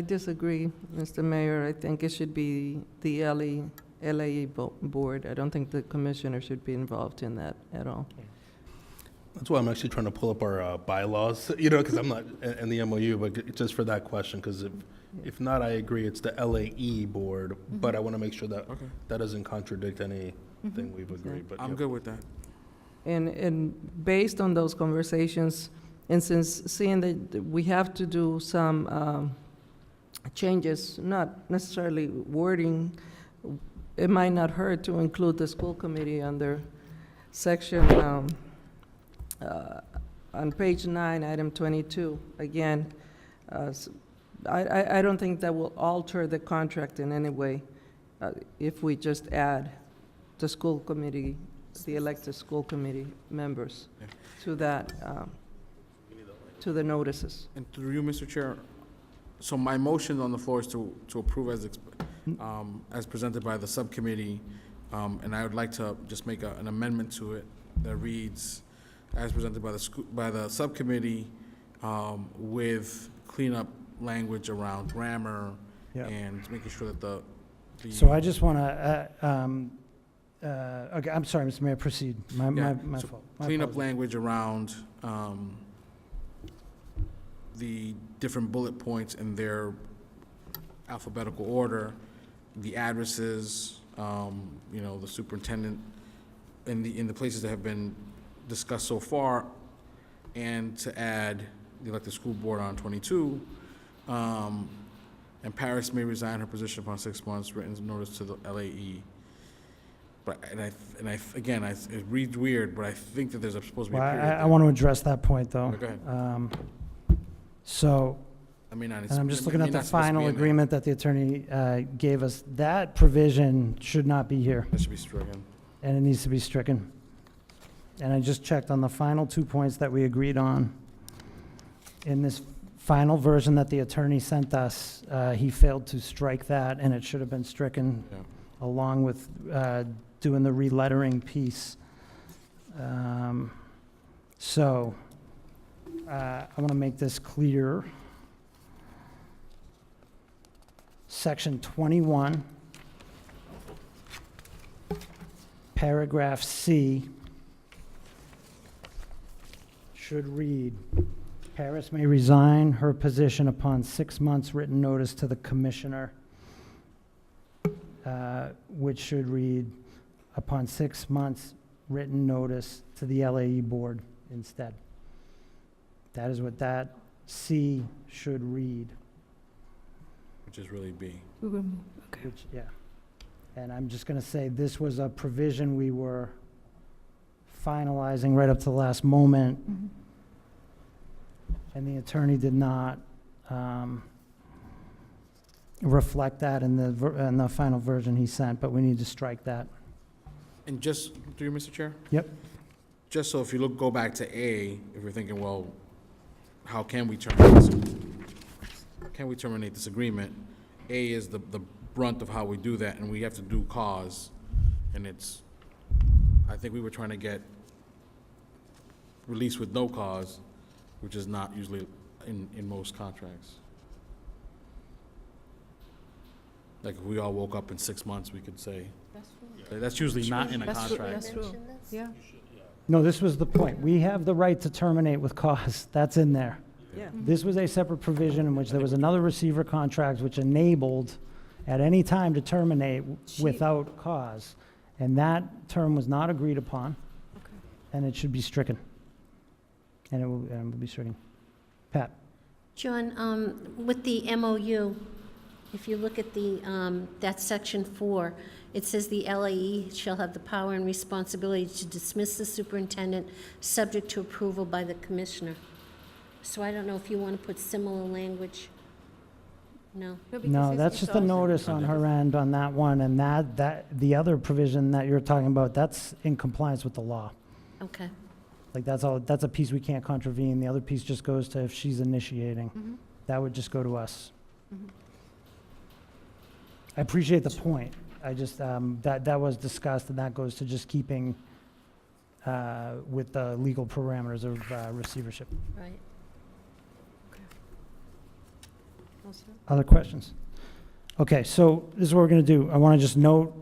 disagree, Mr. Mayor. I think it should be the LAE board. I don't think the commissioner should be involved in that at all. That's why I'm actually trying to pull up our bylaws, because I'm not in the MOU, but just for that question, because if not, I agree, it's the LAE board, but I want to make sure that okay, that doesn't contradict anything we've agreed, but. I'm yep. good with that. And based on those conversations, and since seeing that we have to do some changes, not necessarily wording, it might not hurt to include the school committee under section, on page 9, item 22. Again, I don't think that will alter the contract in any way if we just add the school committee, the elected school committee members Yeah. to that, to the notices. And through you, Mr. Chair, so my motion on the floor is to approve as presented by the subcommittee, and I would like to just make an amendment to it that reads, as presented by the subcommittee, with cleanup language around grammar Yeah. and making sure that the So I just want to, okay, I'm sorry, Mr. Mayor, proceed. My so fault. My cleanup apologies. language around the different bullet points in their alphabetical order, the addresses, the superintendent, in the places that have been discussed so far, and to add the elected school board on 22, and Paris may resign her position upon 6 months, written notice to the LAE. But, again, it reads weird, but I think that there's supposed to be Well, a period I there. want to address that point, though. Okay, go ahead. So, I mean, and I'm just looking it at may the not supposed to final be in there. agreement that the attorney gave us. That provision should not be here, That should be stricken. and it needs to be stricken. And I just checked on the final 2 points that we agreed on. In this final version that the attorney sent us, he failed to strike that, and it should have been stricken Yeah. along with doing the relettering piece. So, I want to make this clear. Section 21, paragraph C, should read, Paris may resign her position upon 6 months' written notice to the commissioner, which should read, upon 6 months' written notice to the LAE board instead. That is what that C should read, Which is really B. We will move. Okay. which, yeah. And I'm just going to say, this was a provision we were finalizing right up to the last moment, Mhm. and the attorney did not reflect that in the final version he sent, but we need to strike that. And just, through you, Mr. Chair? Yep. Just so if you go back to A, if you're thinking, well, how can we terminate this agreement? A is the brunt of how we do that, and we have to do cause. And I think we were trying to get release with no cause, which is not usually in most contracts. Like, if we all woke up in 6 months, we could say, that's usually not in a That's true, contract. that's true. Yeah. No, this was the point. We have the right to terminate with cause. That's in there. Yeah. This was a separate provision in which there was another receiver contract which enabled at any time to terminate without cause. And that term was not agreed upon, and it should be stricken. And it will be stricken. Pat? John, with the MOU, if you look at that's section 4, it says the LAE shall have the power and responsibility to dismiss the superintendent, subject to approval by the commissioner. So I don't know if you want to put similar language. No? No, that's just a notice on her end on that one, and the other provision that you're talking about, that's in compliance with the law. Okay. Like, that's a piece we can't contravene. The other piece just goes to if she's initiating. Mhm. That would just go to us. Mhm. I appreciate the point. I just, that was discussed, and that goes to just keeping with the legal parameters of receivership. Right. Other questions? Okay, so this is what we're going to do. I want to just note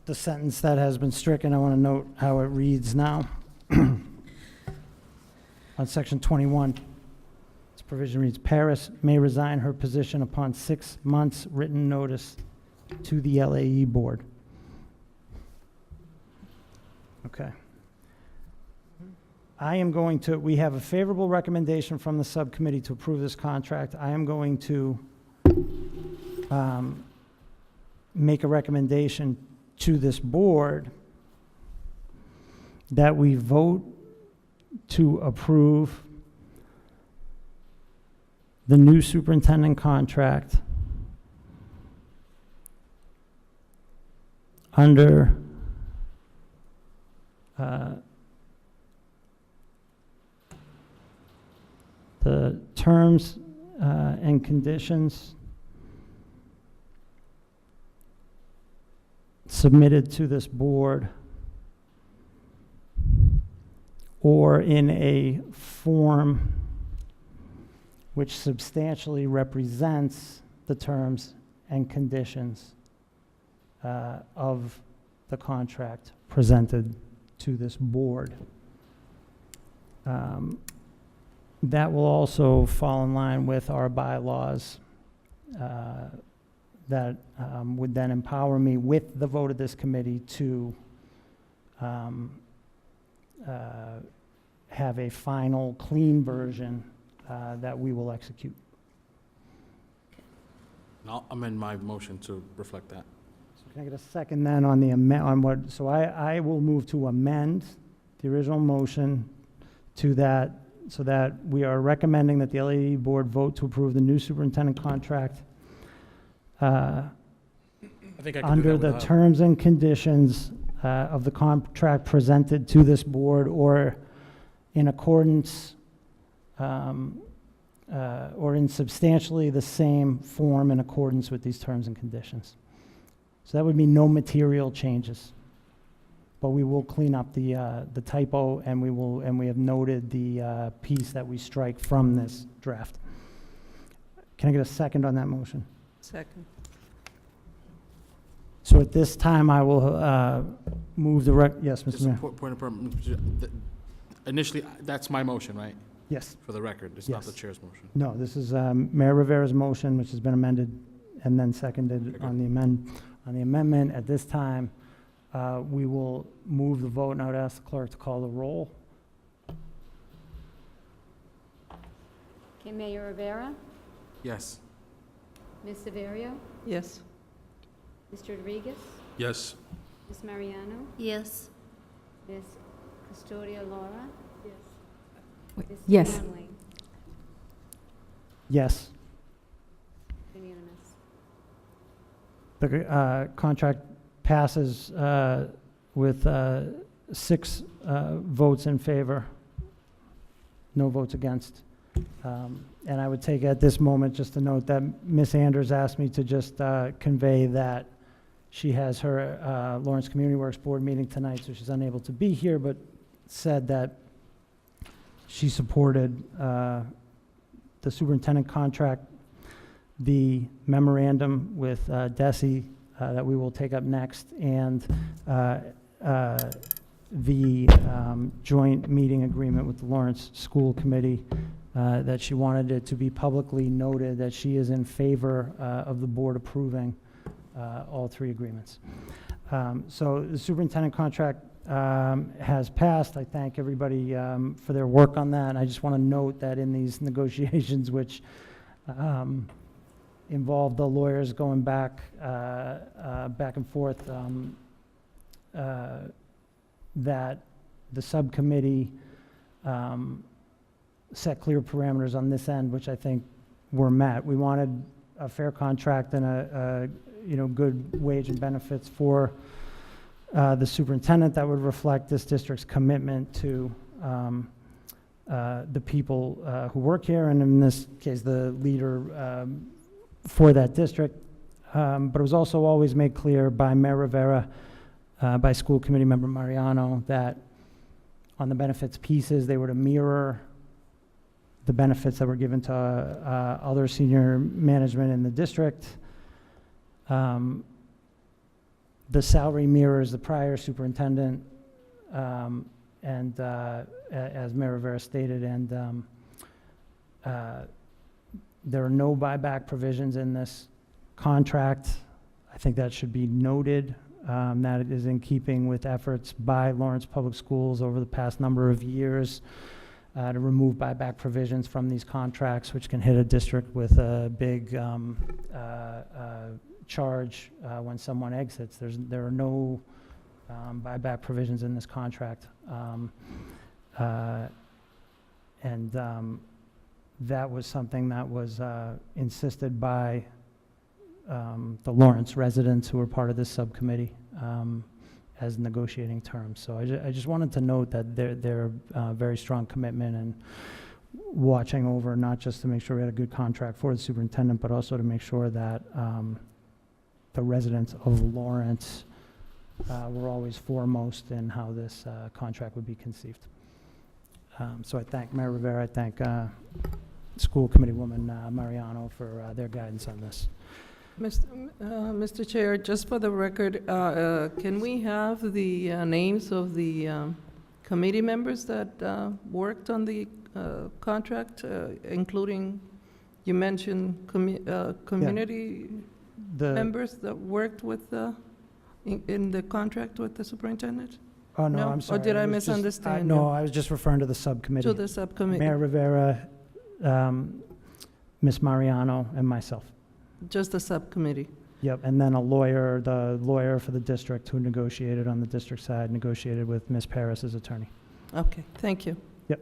the sentence that has been stricken. I want to note how it reads now. On section 21, this provision reads, Paris may resign her position upon 6 months' written notice to the LAE board. Okay. We have a favorable recommendation from the subcommittee to approve this contract. I am going to make a recommendation to this board that we vote to approve the new superintendent contract under the terms and conditions submitted to this board or in a form which substantially represents the terms and conditions of the contract presented to this board. That will also fall in line with our bylaws that would then empower me with the vote of this committee to have a final clean version that we will execute. And I'll amend my motion to reflect that. So can I get a second then on the so I will move to amend the original motion to that, so that we are recommending that the LAE board vote to approve the new superintendent contract I think I can do under that the without- terms and conditions of the contract presented to this board, or in accordance or in substantially the same form in accordance with these terms and conditions. So that would mean no material changes. But we will clean up the typo, and we have noted the piece that we strike from this draft. Can I get a second on that motion? Second. So at this time, I will move the yes, Mr. Just Mayor. point of initially, that's my motion, right? Yes. For the record, it's not Yes. the chair's motion. No, this is Mayor Rivera's motion, which has been amended and then seconded Okay. on the amendment. At this time, we will move the vote, and I would ask the clerk to call the roll. Okay, Mayor Rivera, Yes. Ms. Severio, Yes. Mr. Rodriguez, Yes. Ms. Mariano, Yes. Ms. Custodia Laura, Wait, Ms. yes. Conley. Yes. Unanimous. The contract passes with 6 votes in favor, no votes against. And I would take at this moment just to note that Ms. Anders asked me to just convey that she has her Lawrence Community Works Board meeting tonight, so she's unable to be here, but said that she supported the superintendent contract, the memorandum with DESE that we will take up next, and the joint meeting agreement with the Lawrence School Committee, that she wanted it to be publicly noted that she is in favor of the board approving all 3 agreements. So the superintendent contract has passed. I thank everybody for their work on that. And I just want to note that in these negotiations, which involve the lawyers going back and forth, that the subcommittee set clear parameters on this end, which I think were met. We wanted a fair contract and a good wage and benefits for the superintendent that would reflect this district's commitment to the people who work here, and in this case, the leader for that district. But it was also always made clear by Mayor Rivera, by school committee member Mariano, that on the benefits pieces, they were to mirror the benefits that were given to other senior management in the district. The salary mirrors the prior superintendent, and as Mayor Rivera stated, and there are no buyback provisions in this contract. I think that should be noted, that it is in keeping with efforts by Lawrence Public Schools over the past number of years to remove buyback provisions from these contracts, which can hit a district with a big charge when someone exits. There are no buyback provisions in this contract. That was something that was insisted by the Lawrence residents who were part of this subcommittee as negotiating terms. So I just wanted to note that they're very strong commitment and watching over, not just to make sure we had a good contract for the superintendent, but also to make sure that the residents of Lawrence were always foremost in how this contract would be conceived. So I thank Mayor Rivera, I thank School Committee Woman Mariano for their guidance on this. Mr. Chair, just for the record, can we have the names of the committee members that worked on the contract, including, you mentioned community members that worked with in the contract with the superintendent? Oh, no, No? I'm sorry. Or did I was just- misunderstand No, you? I was just referring to the subcommittee. To the subcommittee? Mayor Rivera, Ms. Mariano, and myself. Just the subcommittee? Yep, and then the lawyer for the district who negotiated on the district side, negotiated with Ms. Paris as attorney. Okay, thank you. Yep.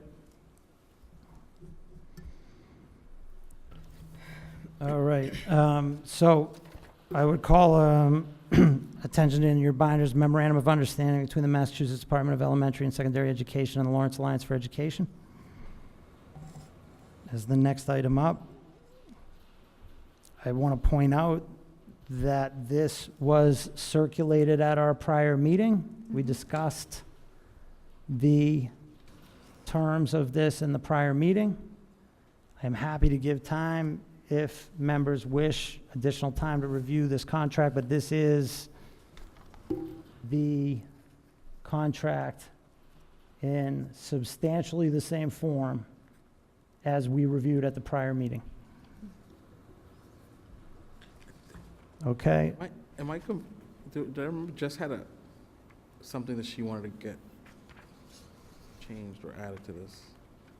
All right, so I would call attention in your binders, memorandum of understanding between the Massachusetts Department of Elementary and Secondary Education and the Lawrence Alliance for Education. As the next item up, I want to point out that this was circulated at our prior meeting. We discussed the terms of this in the prior meeting. I'm happy to give time if members wish additional time to review this contract, but this is the contract in substantially the same form as we reviewed at the prior meeting. Okay? Did I remember Jess had something that she wanted to get changed or added to this?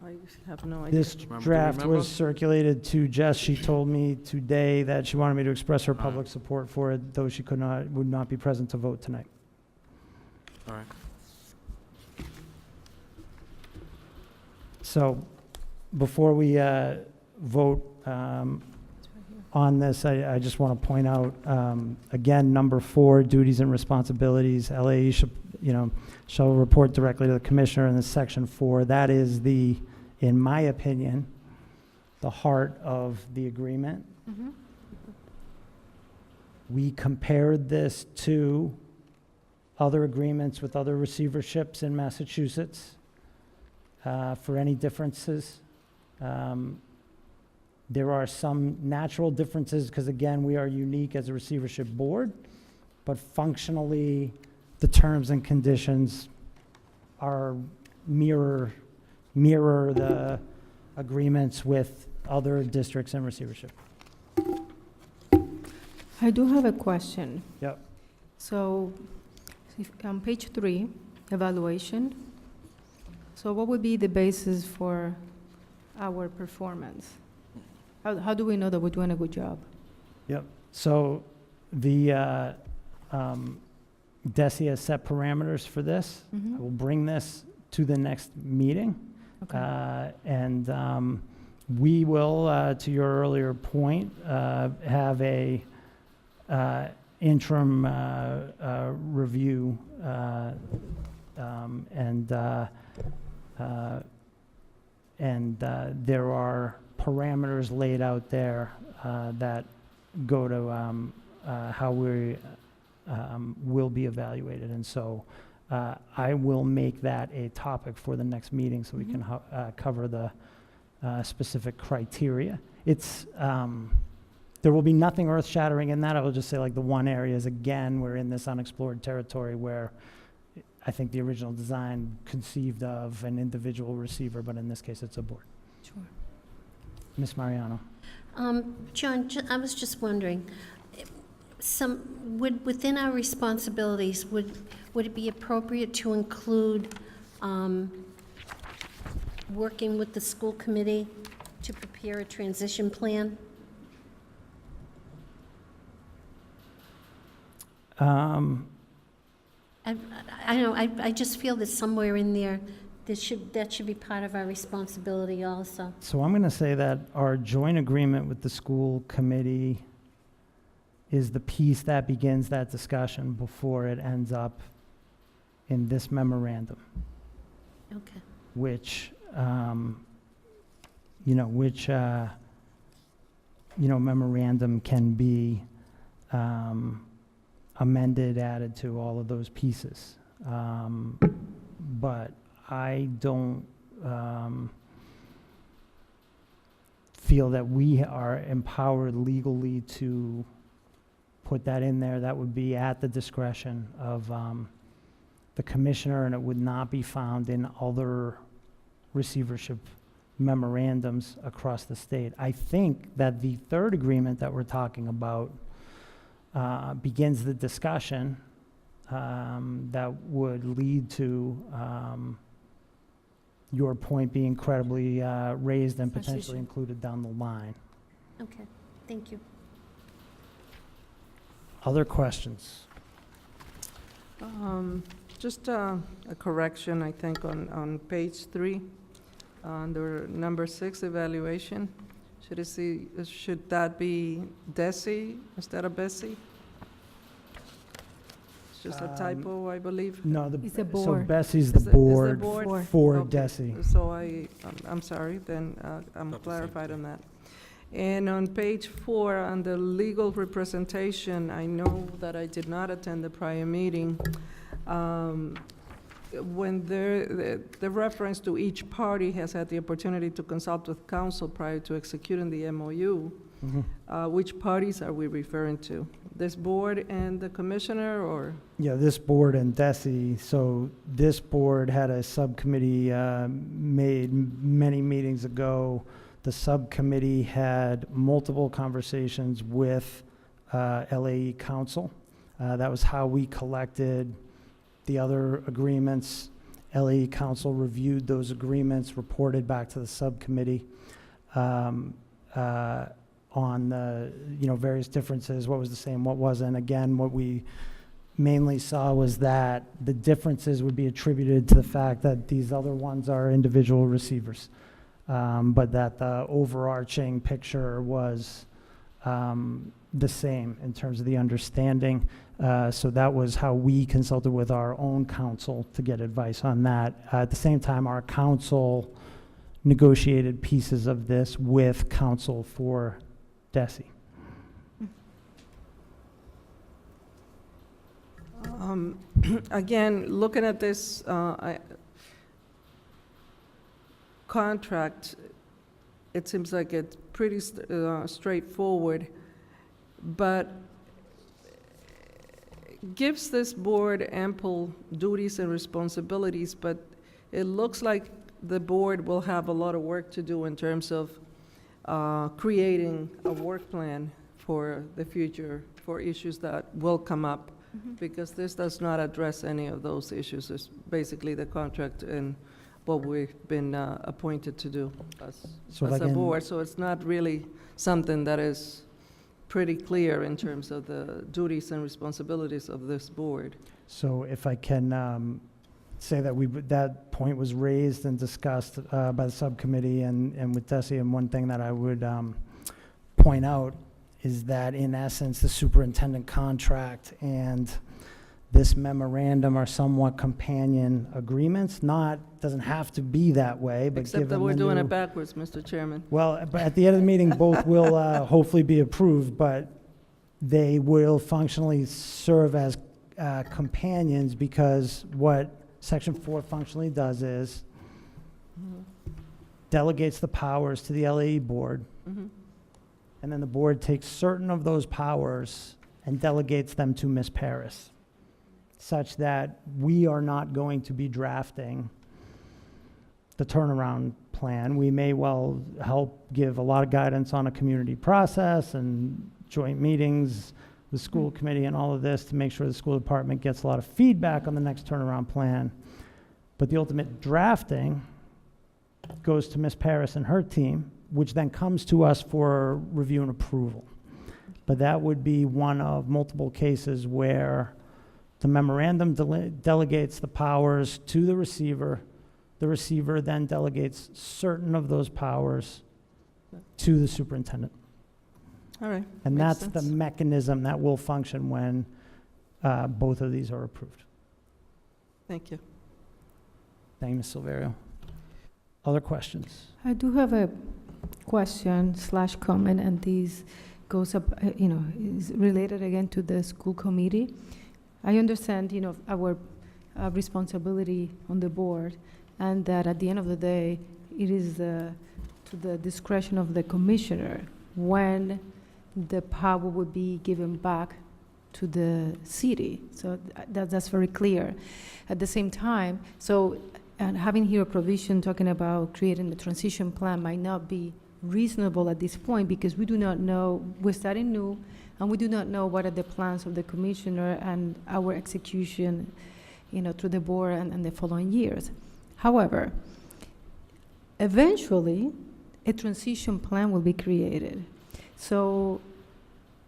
I have no idea. This draft was circulated to Jess. She told me today that she wanted me to express her public support for it, though she would not be present to vote tonight. All right. So, before we vote on this, I just want to point out, again, number 4, duties and responsibilities. LAE shall report directly to the commissioner in this section 4. That is in my opinion, the heart of the agreement. Mhm. We compared this to other agreements with other receiverships in Massachusetts for any differences. There are some natural differences because, again, we are unique as a receivership board, but functionally, the terms and conditions are mirror the agreements with other districts and receivership. I do have a question. Yep. So, on page 3, evaluation. So what would be the basis for our performance? How do we know that we're doing a good job? Yep. So the DESI has set parameters for this. Mhm. I will bring this to the next meeting. Okay. And we will, to your earlier point, have a interim review and there are parameters laid out there that go to how we will be evaluated. And so I will make that a topic for the next meeting so we can cover the specific criteria. It's there will be nothing earth-shattering in that. I will just say, like, the one area is, again, we're in this unexplored territory where I think the original design conceived of an individual receiver, but in this case, it's a board. Sure. Ms. Mariano. John, I was just wondering, within our responsibilities, would it be appropriate to include working with the school committee to prepare a transition plan? I just feel that somewhere in there, that should be part of our responsibility also. So I'm going to say that our joint agreement with the school committee is the piece that begins that discussion before it ends up in this memorandum. Okay. Which memorandum can be amended, added to all of those pieces. But I don't feel that we are empowered legally to put that in there. That would be at the discretion of the commissioner, and it would not be found in other receivership memorandums across the state. I think that the third agreement that we're talking about begins the discussion that would lead to your point being credibly raised and potentially Transition. included down the line. Okay, thank you. Other questions? Just a correction, I think, on page 3, under number 6, evaluation. Should that be Desi instead of Bessie? It's just a typo, I believe. No, It's a so board. Bessie's Is the it- is the board board? for Okay. Desi. So I'm sorry, then I'm Not the same clarified on that. And on page 4, on the legal representation, I know that I did not attend the prior meeting. When the reference to each party has had the opportunity to consult with counsel prior to executing the MOU, which parties are we referring to? This board and the commissioner, or? Yeah, this board and Desi. So this board had a subcommittee made many meetings ago. The subcommittee had multiple conversations with LAE counsel. That was how we collected the other agreements. LAE counsel reviewed those agreements, reported back to the subcommittee on the various differences, what was the same, what wasn't. Again, what we mainly saw was that the differences would be attributed to the fact that these other ones are individual receivers, but that the overarching picture was the same in terms of the understanding. So that was how we consulted with our own counsel to get advice on that. At the same time, our counsel negotiated pieces of this with counsel for Desi. Again, looking at this contract, it seems like it's pretty straightforward, but gives this board ample duties and responsibilities, but it looks like the board will have a lot of work to do in terms of creating a work plan for the future, for issues that will come up, because this does not address any of those issues. It's basically the contract and what we've been appointed to do as a board. So it's not really something that is pretty clear in terms of the duties and responsibilities of this board. So if I can say that that point was raised and discussed by the subcommittee and with Desi, and one thing that I would point out is that in essence, the superintendent contract and this memorandum are somewhat companion agreements. Doesn't have to be that way, but Except that we're doing it backwards, Mr. Chairman. Well, but at the end of the meeting, both will hopefully be approved, but they will functionally serve as companions, because what Section 4 functionally does is delegates the powers to the LAE board, and then the board takes certain of those powers and delegates them to Ms. Paris, such that we are not going to be drafting the turnaround plan. We may well help give a lot of guidance on a community process and joint meetings with school committee and all of this to make sure the school department gets a lot of feedback on the next turnaround plan. But the ultimate drafting goes to Ms. Paris and her team, which then comes to us for review and approval. But that would be one of multiple cases where the memorandum delegates the powers to the receiver. The receiver then delegates certain of those powers to the superintendent. All right. And makes that's the sense. mechanism that will function when both of these are approved. Thank you. Thank you, Ms. Silverio. Other questions? I do have a question/comment, and this goes up, is related again to the school committee. I understand, our responsibility on the board, and that at the end of the day, it is to the discretion of the commissioner when the power would be given back to the city. So that's very clear. At the same time, and having here a provision talking about creating the transition plan might not be reasonable at this point, because we do not know, we're starting new, and we do not know what are the plans of the commissioner and our execution, through the board and the following years. However, eventually, a transition plan will be created. So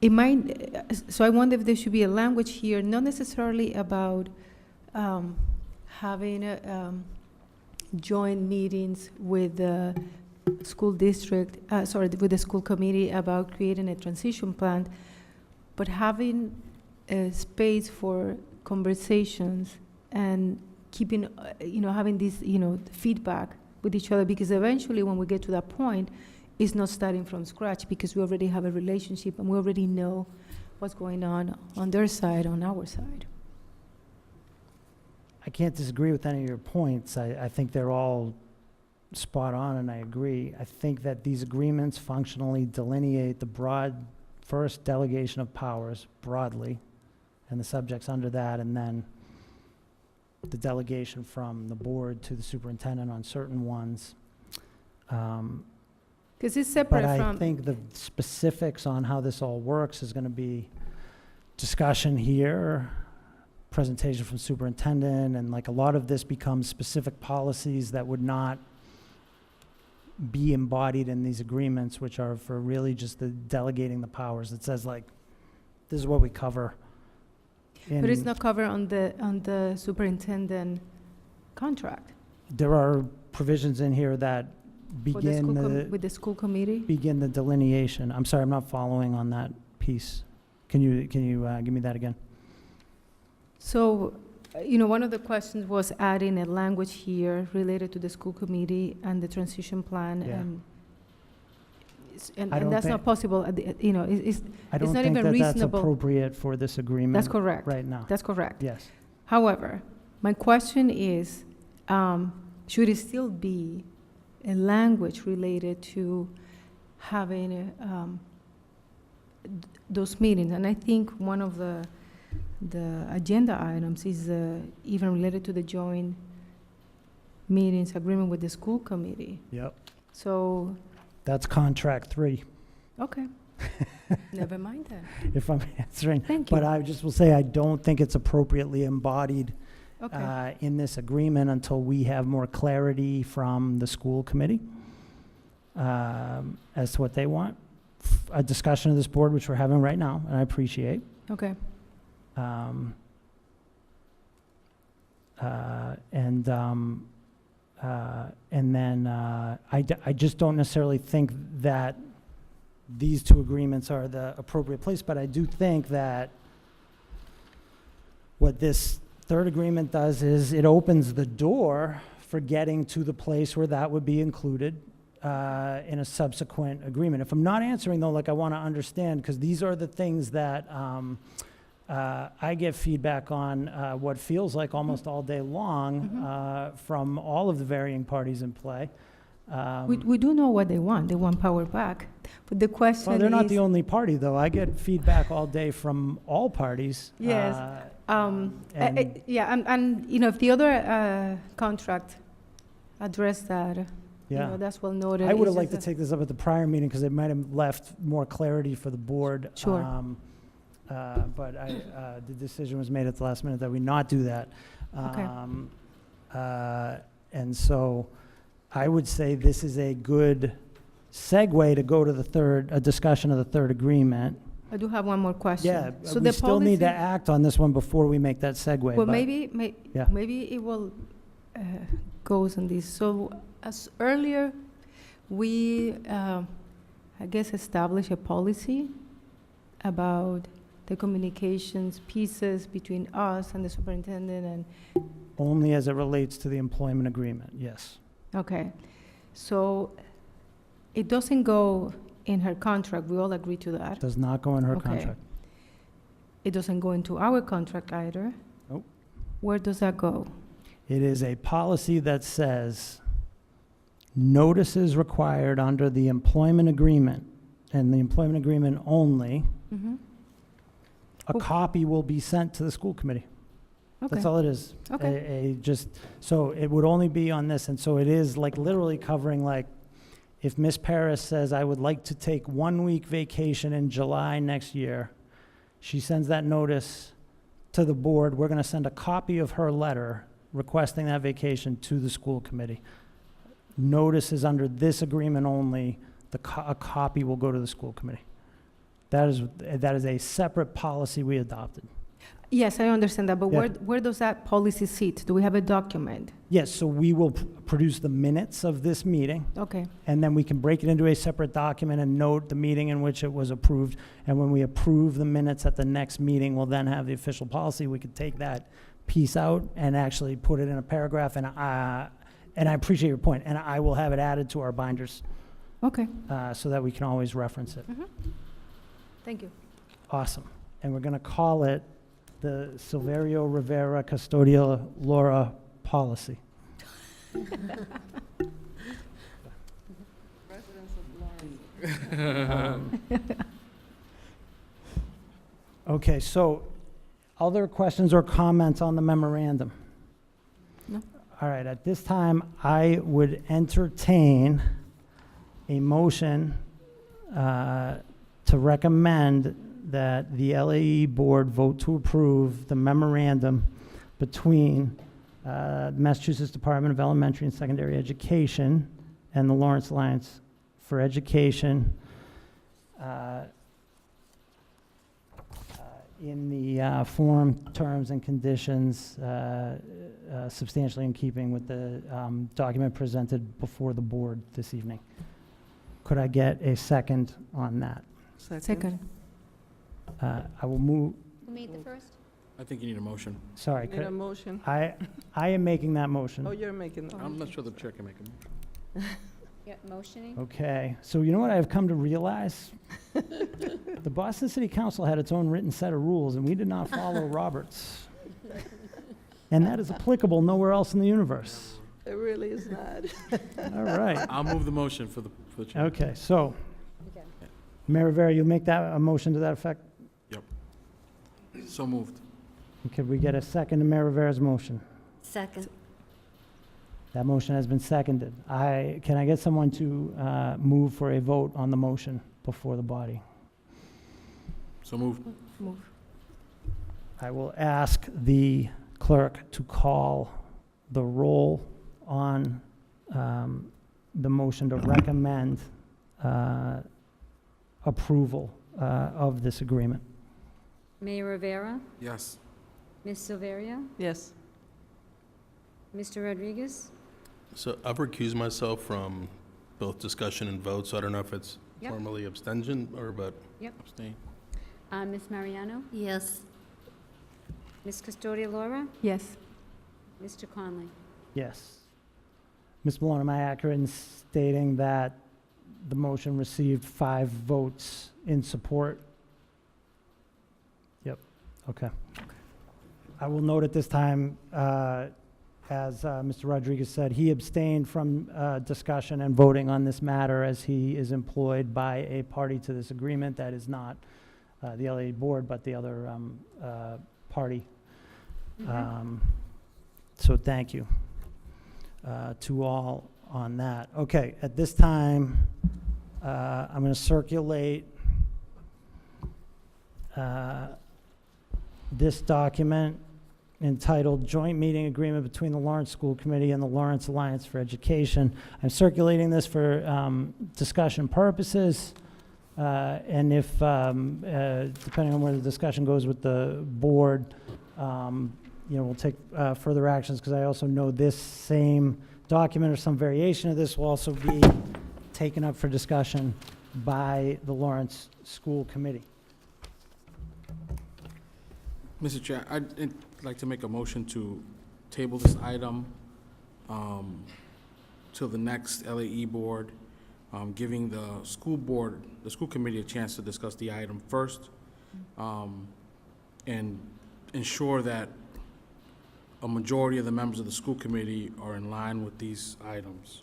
I wonder if there should be a language here, not necessarily about having joint meetings with the school district, with the school committee about creating a transition plan, but having a space for conversations and keeping, having this, feedback with each other, because eventually when we get to that point, it's not starting from scratch, because we already have a relationship and we already know what's going on their side, on our side. I can't disagree with any of your points. I think they're all spot on, and I agree. I think that these agreements functionally delineate the broad first delegation of powers broadly, and the subjects under that, and then the delegation from the board to the superintendent on certain ones. Because it's separate But from. I think the specifics on how this all works is going to be discussion here, presentation from superintendent, and like a lot of this becomes specific policies that would not be embodied in these agreements, which are for really just the delegating the powers. It says like, this is what we cover. But it's not covered on the superintendent contract. There are provisions in here that begin With the school committee? begin the delineation. I'm sorry, I'm not following on that piece. Can you give me that again? So, one of the questions was adding a language here related to the school committee and the transition plan, Yeah. and I don't that's think- not possible. I It's don't not think even that that's reasonable. appropriate for this agreement. That's correct. Right now. That's correct. Yes. However, my question is, should it still be a language related to having those meetings? And I think one of the agenda items is even related to the joint meetings agreement with the school committee. Yep. So, That's contract 3, okay. Never mind then. if I'm answering. Thank you. But I just will say, I don't think it's appropriately embodied Okay. in this agreement until we have more clarity from the school committee as to what they want. A discussion of this board, which we're having right now, and I appreciate. Okay. And then I just don't necessarily think that these two agreements are the appropriate place, but I do think that what this third agreement does is it opens the door for getting to the place where that would be included in a subsequent agreement. If I'm not answering, though, like I want to understand, because these are the things that I get feedback on what feels like almost all day long from all of the varying parties in play. We do know what they want. They want power back. But the question Well, they're not is, the only party, though. I get feedback all day from all parties. Yes. And- and if the other contract addressed that, Yeah. that's well noted. I would have It's liked to just take this up at the prior meeting because it might have left more clarity for the board. Sure. But the decision was made at the last minute that we not do that. Okay. And so I would say this is a good segue to go to a discussion of the third agreement. I do have one more question. Yeah, So we the still need to policy- act on this one before we make that segue. Well, but- Yeah. maybe it will goes on this. So as earlier, we, I guess, established a policy about the communications pieces between us and the superintendent and, Only as it relates to the employment agreement, yes. okay. So it doesn't go in her contract. We all agree to that. Does not go in her Okay. contract. It doesn't go into our contract either. Nope. Where does that go? It is a policy that says notices required under the employment agreement, and the employment agreement only, Mm-hmm. a copy will be sent to the school committee. That's Okay. all it is. Okay. So it would only be on this, and so it is like literally covering, like, if Miss Paris says, I would like to take 1 week vacation in July next year, she sends that notice to the board. We're gonna send a copy of her letter requesting that vacation to the school committee. Notice is under this agreement only, a copy will go to the school committee. That is a separate policy we adopted. Yes, I understand that, but Yeah. where does that policy sit? Do we have a document? Yes, so we will produce the minutes of this meeting, Okay, and then we can break it into a separate document and note the meeting in which it was approved. And when we approve the minutes at the next meeting, we'll then have the official policy. We could take that piece out and actually put it in a paragraph, and I appreciate your point, and I will have it added to our binders okay. so that we can always reference it. Thank you. Awesome. And we're going to call it the Silverio Rivera Custodia Laura Policy. Okay, so other questions or comments on the memorandum? No. All right, at this time, I would entertain a motion to recommend that the LAE board vote to approve the memorandum between the Massachusetts Department of Elementary and Secondary Education and the Lawrence Alliance for Education in the form, terms, and conditions substantially in keeping with the document presented before the board this evening. Could I get a second on that? Second. I will move, Who made the first? I think you need a motion. sorry, Need a motion? I am making that motion. Oh, you're making that. I'm not sure the chair can make a motion. Yeah, motioning? Okay, so you know what I've come to realize? The Boston City Council had its own written set of rules, and we did not follow Roberts. And that is applicable nowhere else in the universe. It really is not. All right, I'll move the motion for the chair. okay, so, Okay. Mayor Rivera, you'll make that, a motion to that effect? So moved. Could we get a second to Mayor Rivera's motion? Second. That motion has been seconded. Can I get someone to move for a vote on the motion before the body? So moved. Move. I will ask the clerk to call the roll on the motion to recommend approval of this agreement. Mayor Rivera, Yes. Ms. Silverio, Yes. Mr. Rodriguez, So I've recused myself from both discussion and vote, so I don't know if it's Yep. formally abstention but Abstain. Ms. Mariano, Yes. Ms. Custodia Laura, Yes. Mr. Conley. Yes. Ms. Malone, am I accurate in stating that the motion received 5 votes in support? Yep, okay. I will note at this time, as Mr. Rodriguez said, he abstained from discussion and voting on this matter as he is employed by a party to this agreement that is not the LA board, but the other party. So thank you to all on that. Okay, at this time, I'm going to circulate this document entitled Joint Meeting Agreement between the Lawrence School Committee and the Lawrence Alliance for Education. I'm circulating this for discussion purposes, and if, depending on where the discussion goes with the board, we'll take further actions, because I also know this same document or some variation of this will also be taken up for discussion by the Lawrence School Committee. Mr. Chair, I'd like to make a motion to table this item till the next LAE board, giving the school board, the school committee a chance to discuss the item first. and ensure that a majority of the members of the school committee are in line with these items.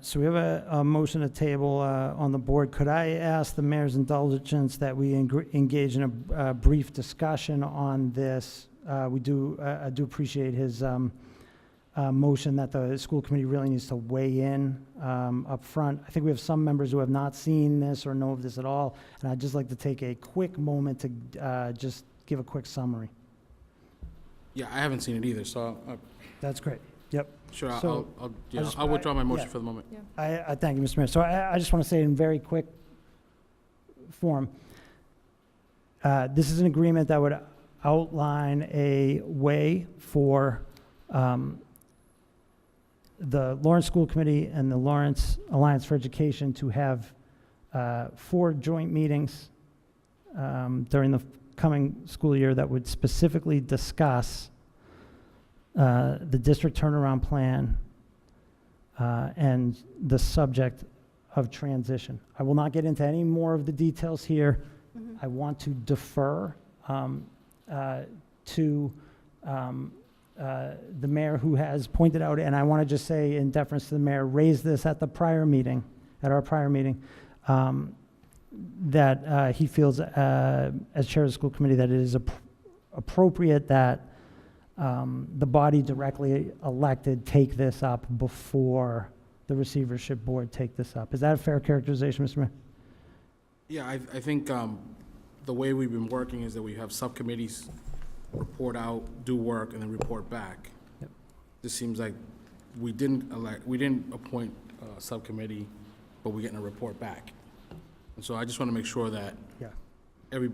So we have a motion to table on the board. Could I ask the mayor's indulgence that we engage in a brief discussion on this? I do appreciate his motion that the school committee really needs to weigh in up front. I think we have some members who have not seen this or know of this at all, and I'd just like to take a quick moment to just give a quick summary. Yeah, I haven't seen it either, so That's great. Yep. sure, So, I'll withdraw my motion yeah. for the moment. I thank you, Mr. Mayor. So I just want to say in very quick form, this is an agreement that would outline a way for the Lawrence School Committee and the Lawrence Alliance for Education to have 4 joint meetings during the coming school year that would specifically discuss the district turnaround plan and the subject of transition. I will not get into any more of the details here. I want to defer to the mayor who has pointed out, and I want to just say in deference to the mayor, raised this at the prior meeting, at our prior meeting, that he feels as chair of the school committee that it is appropriate that the body directly elected take this up before the receivership board take this up. Is that a fair characterization, Mr. Mayor? Yeah, I think the way we've been working is that we have subcommittees report out, do work, and then report back. Yep. This seems like we didn't appoint a subcommittee, but we're getting a report back. And so I just want to make sure that Yeah.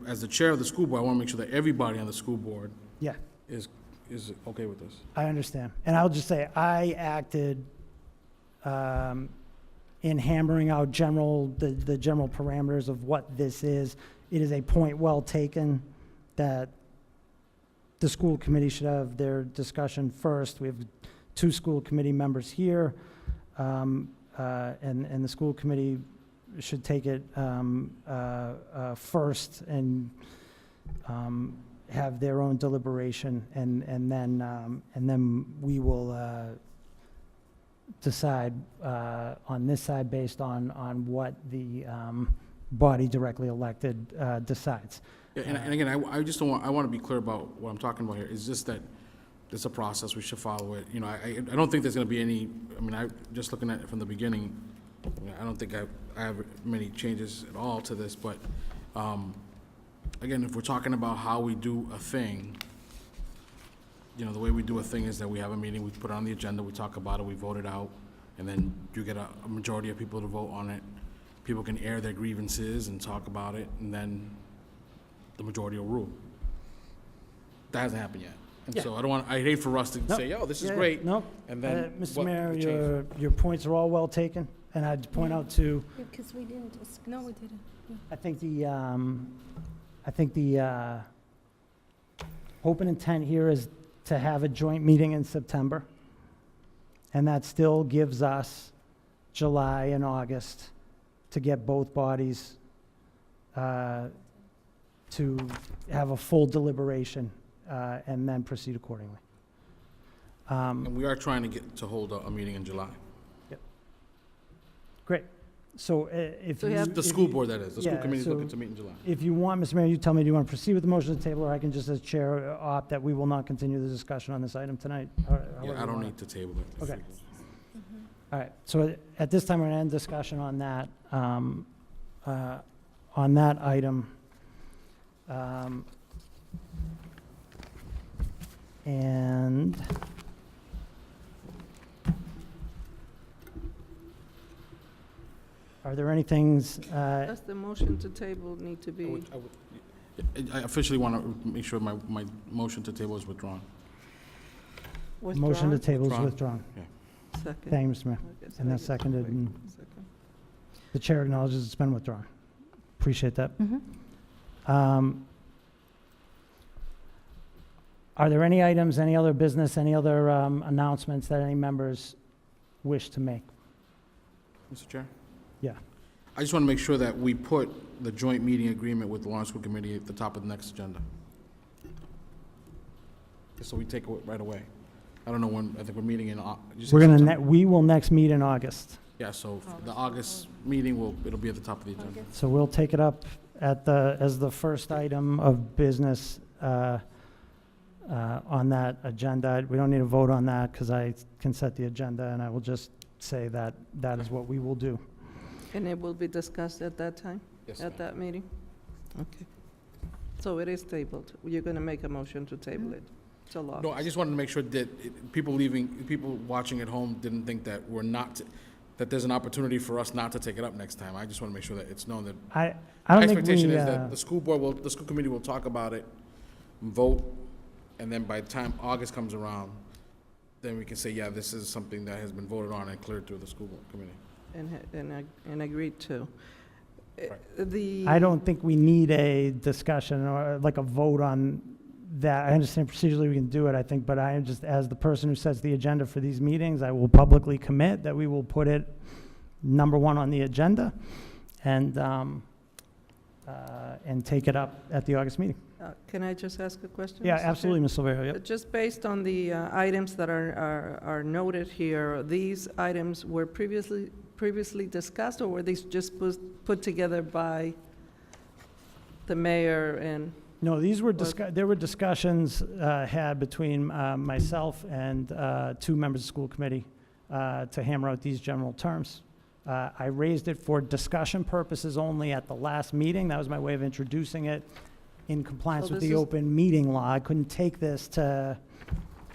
as the chair of the school board, I want to make sure that everybody on the school board Yeah. is okay with this. I understand. And I'll just say, I acted in hammering out the general parameters of what this is. It is a point well taken that the school committee should have their discussion first. We have 2 school committee members here, and the school committee should take it first and have their own deliberation, and then we will decide on this side based on what the body directly elected decides. Yeah, and again, I just don't want, I want to be clear about what I'm talking about here. It's just that it's a process, we should follow it. You know, I don't think there's going to be any, I mean, just looking at it from the beginning, I don't think I have many changes at all to this, but again, if we're talking about how we do a thing, you know, the way we do a thing is that we have a meeting, we put it on the agenda, we talk about it, we vote it out, and then you get a majority of people to vote on it. People can air their grievances and talk about it, and then the majority will rule. That hasn't happened yet. And Yeah. so I hate for us to say, oh, this is great. Nope. And then Mr. what Mayor, changes? your points are all well taken, and I'd point out too, Because we didn't discuss. No, we didn't. I think the hope and intent here is to have a joint meeting in September, and that still gives us July and August to get both bodies to have a full deliberation and then proceed accordingly. And we are trying to hold a meeting in July. Great. So if So you you... have- The school board, that is. The school Yeah, committee is so- looking to meet in July. If you want, Mr. Mayor, you tell me, do you want to proceed with the motion to the table, or I can just, as chair, opt that we will not continue the discussion on this item tonight? However Yeah, I you don't want need to table it. Okay. All right, so at this time, we're going to end discussion on that item. And are there any things, Does the motion to table need to be? I officially want to make sure my motion to table is withdrawn. motion to withdrawn? table is Withdrawn. withdrawn? Second. Thank you, Mr. Mayor. Okay, so And I that's guess- seconded, wait, and second. the chair acknowledges it's been withdrawn. Appreciate that. Mm-hmm. Are there any items, any other business, any other announcements that any members wish to make? Mr. Chair? Yeah. I just want to make sure that we put the joint meeting agreement with the Lawrence School Committee at the top of the next agenda. Just so we take it right away. I don't know when, I think we're meeting in, We will next meet in August. yeah, so the August meeting it'll be at the top of the agenda. So we'll take it up as the first item of business on that agenda. We don't need a vote on that because I can set the agenda, and I will just say that that is what we will do. And it will be discussed at that time? Yes, At that meeting? Okay. So it is tabled. You're going to make a motion to table it till August? No, I just wanted to make sure that people watching at home didn't think that that there's an opportunity for us not to take it up next time. I just want to make sure that it's known that I don't think expectation we, is that the school committee will talk about it, vote, and then by the time August comes around, then we can say, yeah, this is something that has been voted on and cleared through the school committee. And agreed to. Right. I don't think we need a discussion or like a vote on that. I understand procedurally we can do it, I think, but I am just, as the person who sets the agenda for these meetings, I will publicly commit that we will put it number one on the agenda and take it up at the August meeting. Can I just ask a question? Yeah, Mr. Chair? absolutely, Ms. Silverio. Yep. Just based on the items that are noted here, these items were previously discussed, or were these just put together by the mayor and? No, these were there were discussions had between myself and two members of the school committee to hammer out these general terms. I raised it for discussion purposes only at the last meeting. That was my way of introducing it in compliance So with this the is- open meeting law. I couldn't take this to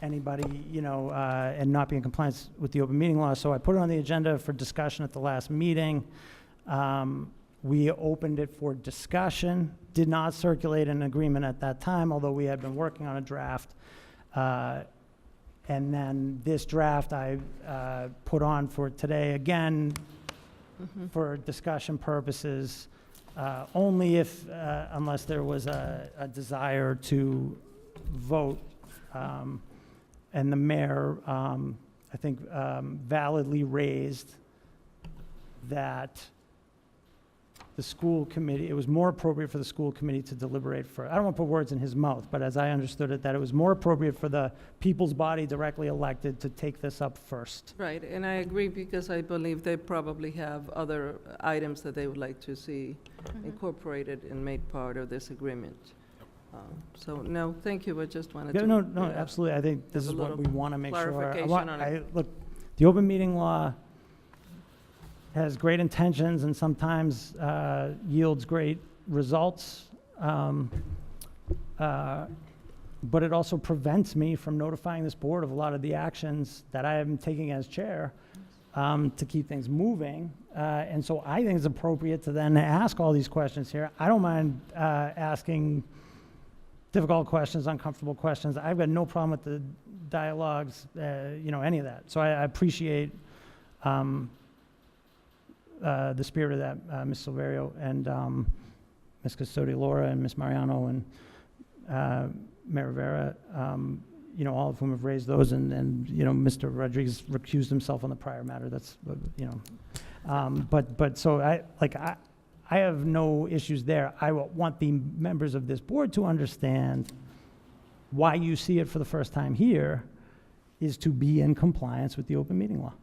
anybody, and not be in compliance with the open meeting law. So I put it on the agenda for discussion at the last meeting. We opened it for discussion, did not circulate an agreement at that time, although we had been working on a draft. And then this draft I put on for today again for discussion purposes, only if, unless there was a desire to vote. And the mayor, I think, validly raised that the school committee, it was more appropriate for the school committee to deliberate for, I don't want to put words in his mouth, but as I understood it, that it was more appropriate for the people's body directly elected to take this up first. Right, and I agree because I believe they probably have other items that they would like to see incorporated and made part of this agreement. So, no, thank you, I just wanted Yeah, to. no, absolutely. I think this have is a what we little want to make sure. clarification on it. Look, the open meeting law has great intentions and sometimes yields great results. But it also prevents me from notifying this board of a lot of the actions that I am taking as chair to keep things moving. And so I think it's appropriate to then ask all these questions here. I don't mind asking difficult questions, uncomfortable questions. I've got no problem with the dialogues, any of that. So I appreciate the spirit of that, Ms. Silverio and Ms. Custodia Laura and Ms. Mariano and Mayor Rivera, all of whom have raised those, and Mr. Rodriguez recused himself on the prior matter. That's, but so I have no issues there. I want the members of this board to understand why you see it for the first time here is to be in compliance with the open meeting law.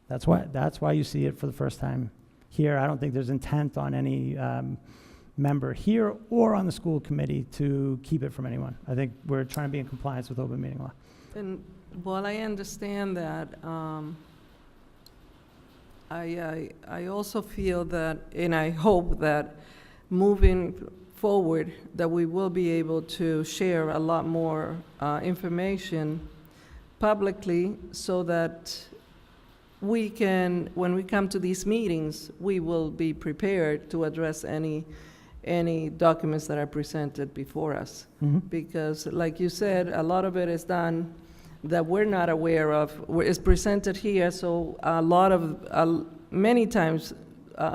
That's why you see it for the first time here. I don't think there's intent on any member here or on the school committee to keep it from anyone. I think we're trying to be in compliance with open meeting law. And while I understand that, I also feel that, and I hope that moving forward, that we will be able to share a lot more information publicly so that we can, when we come to these meetings, we will be prepared to address any documents that are presented before us. Because like you said, a lot of it is done that we're not aware of, is presented here, so many times,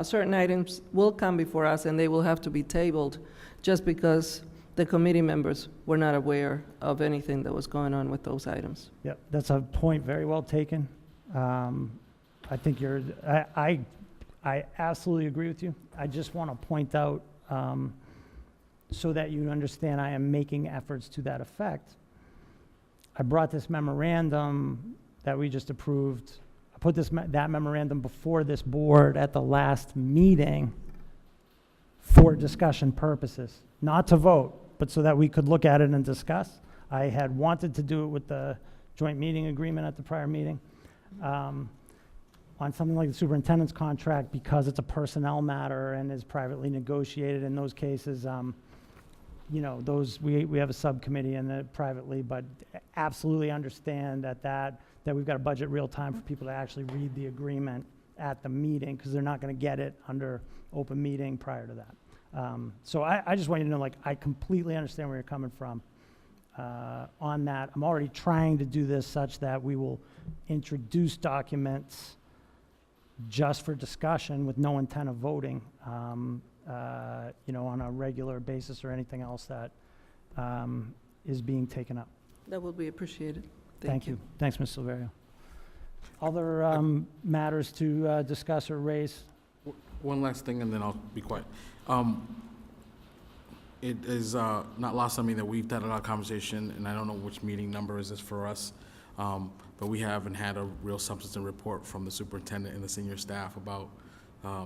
certain items will come before us and they will have to be tabled just because the committee members were not aware of anything that was going on with those items. Yep, that's a point very well taken. I think I absolutely agree with you. I just want to point out, so that you understand I am making efforts to that effect. I brought this memorandum that we just approved, I put that memorandum before this board at the last meeting for discussion purposes, not to vote, but so that we could look at it and discuss. I had wanted to do it with the joint meeting agreement at the prior meeting. On something like the superintendent's contract, because it's a personnel matter and is privately negotiated in those cases, you know, those, we have a subcommittee in it privately, but absolutely understand that we've got to budget real time for people to actually read the agreement at the meeting, because they're not going to get it under open meeting prior to that. So I just want you to know, like, I completely understand where you're coming from on that. I'm already trying to do this such that we will introduce documents just for discussion with no intent of voting, you know, on a regular basis or anything else that is being taken up. That will be appreciated. Thank you. Thanks, Ms. Silverio. Other matters to discuss or raise? One last thing, and then I'll be quiet. It is not lost on me that we've had a lot of conversation, and I don't know which meeting number is this for us, but we haven't had a real substantive report from the superintendent and the senior staff about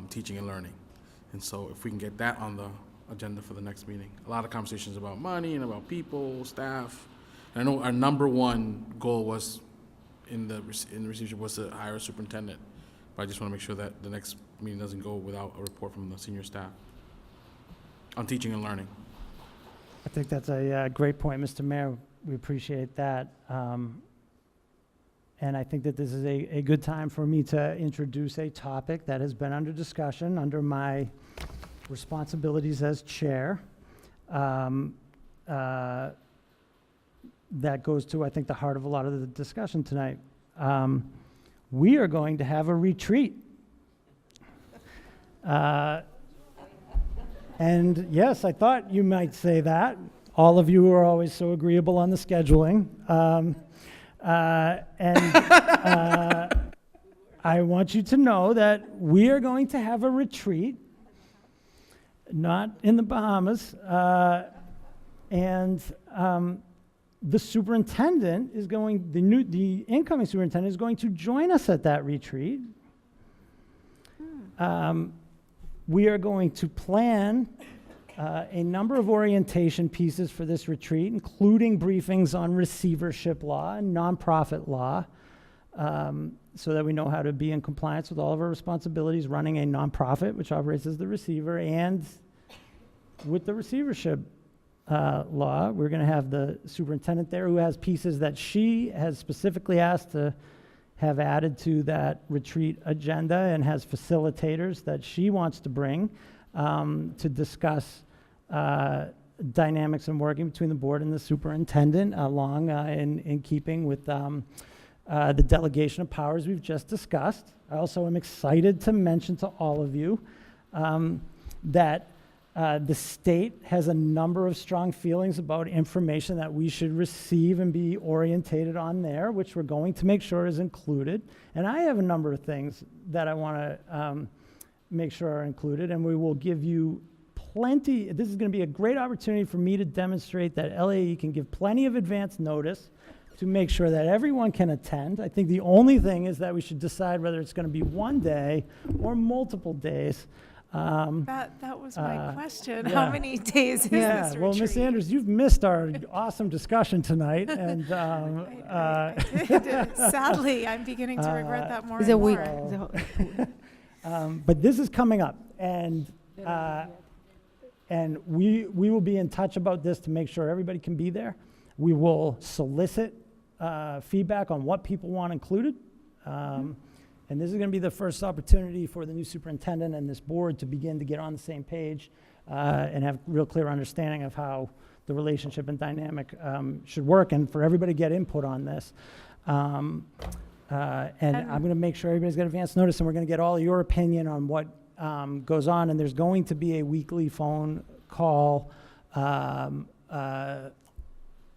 teaching and learning. And so if we can get that on the agenda for the next meeting. A lot of conversations about money and about people, staff. And I know our number one goal was in the receivership was to hire a superintendent, but I just want to make sure that the next meeting doesn't go without a report from the senior staff on teaching and learning. I think that's a great point, Mr. Mayor. We appreciate that. And I think that this is a good time for me to introduce a topic that has been under discussion under my responsibilities as chair. That goes to, I think, the heart of a lot of the discussion tonight. We are going to have a retreat. And yes, I thought you might say that. All of you are always so agreeable on the scheduling. I want you to know that we are going to have a retreat, not in the Bahamas, and the superintendent is going, the incoming superintendent is going to join us at that retreat. We are going to plan a number of orientation pieces for this retreat, including briefings on receivership law and nonprofit law, so that we know how to be in compliance with all of our responsibilities running a nonprofit, which operates as the receiver, and with the receivership law. We're going to have the superintendent there who has pieces that she has specifically asked to have added to that retreat agenda and has facilitators that she wants to bring to discuss dynamics and working between the board and the superintendent along in keeping with the delegation of powers we've just discussed. I also am excited to mention to all of you that the state has a number of strong feelings about information that we should receive and be orientated on there, which we're going to make sure is included. And I have a number of things that I want to make sure are included, and we will give you plenty. This is going to be a great opportunity for me to demonstrate that LAE can give plenty of advance notice to make sure that everyone can attend. I think the only thing is that we should decide whether it's going to be one day or multiple days. That was my question. yeah. How many days is this retreat? Well, Ms. Andrews, you've missed our awesome discussion tonight, and I did. Sadly, I'm beginning to regret that more It's and a week. more. but this is coming up, and we will be in touch about this to make sure everybody can be there. We will solicit feedback on what people want included. And this is going to be the first opportunity for the new superintendent and this board to begin to get on the same page and have real clear understanding of how the relationship and dynamic should work, and for everybody to get input on this. And I'm going to make sure everybody's got advance notice, and we're going to get all your opinion on what goes on. And there's going to be a weekly phone call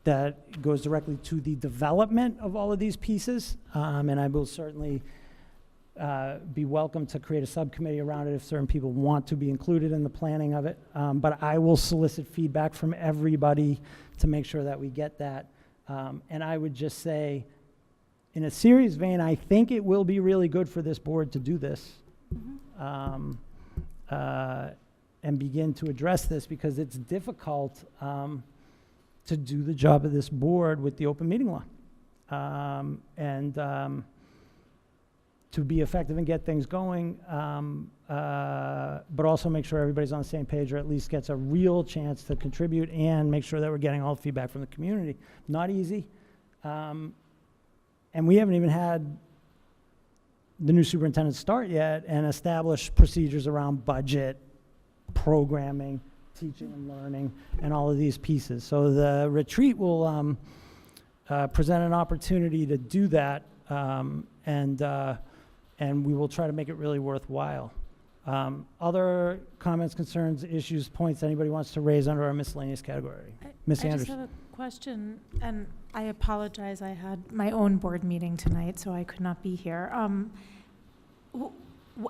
that goes directly to the development of all of these pieces. And I will certainly be welcome to create a subcommittee around it if certain people want to be included in the planning of it. But I will solicit feedback from everybody to make sure that we get that. And I would just say, in a serious vein, I think it will be really good for this board to do this. And begin to address this, because it's difficult to do the job of this board with the open meeting law. To be effective and get things going, but also make sure everybody's on the same page, or at least gets a real chance to contribute, and make sure that we're getting all the feedback from the community. Not easy. And we haven't even had the new superintendent start yet and establish procedures around budget, programming, teaching and learning, and all of these pieces. So the retreat will present an opportunity to do that, and we will try to make it really worthwhile. Other comments, concerns, issues, points anybody wants to raise under our miscellaneous category? Ms. I Anderson. just have a question, and I apologize. I had my own board meeting tonight, so I could not be here.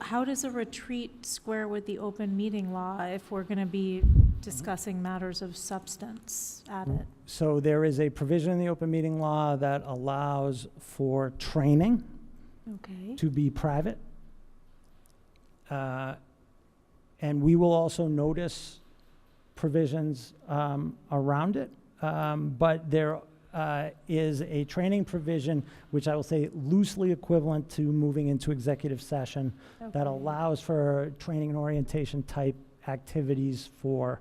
How does a retreat square with the open meeting law if we're going to be discussing matters of substance at it? So there is a provision in the open meeting law that allows for training Okay. to be private. And we will also notice provisions around it. But there is a training provision, which I will say loosely equivalent to moving into executive session, that allows for training and orientation type activities for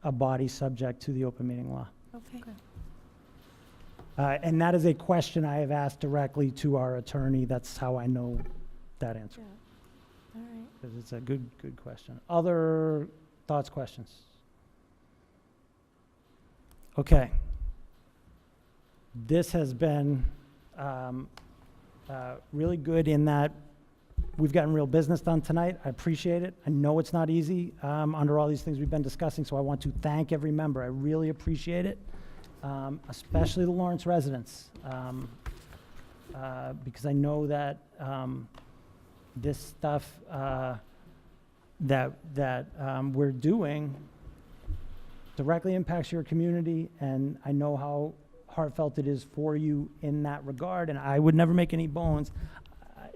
a body subject to the open meeting law. Okay. And that is a question I have asked directly to our attorney. That's how I know that answer. All right. Because it's a good question. Other thoughts, questions? Okay. This has been really good in that we've gotten real business done tonight. I appreciate it. I know it's not easy under all these things we've been discussing, so I want to thank every member. I really appreciate it, especially the Lawrence residents, because I know that this stuff that we're doing directly impacts your community, and I know how heartfelt it is for you in that regard, and I would never make any bones.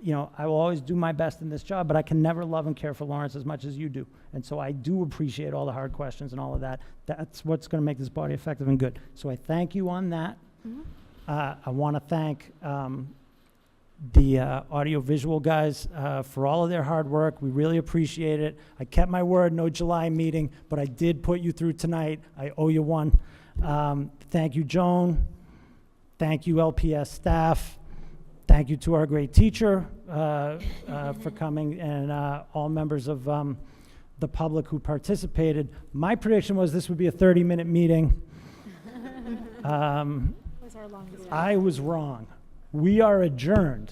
I will always do my best in this job, but I can never love and care for Lawrence as much as you do. And so I do appreciate all the hard questions and all of that. That's what's going to make this body effective and good. So I thank you on that. I want to thank the audiovisual guys for all of their hard work. We really appreciate it. I kept my word, no July meeting, but I did put you through tonight. I owe you one. Thank you, Joan. Thank you, LPS staff. Thank you to our great teacher for coming, and all members of the public who participated. My prediction was this would be a 30-minute meeting. Was our longest. I was wrong. We are adjourned.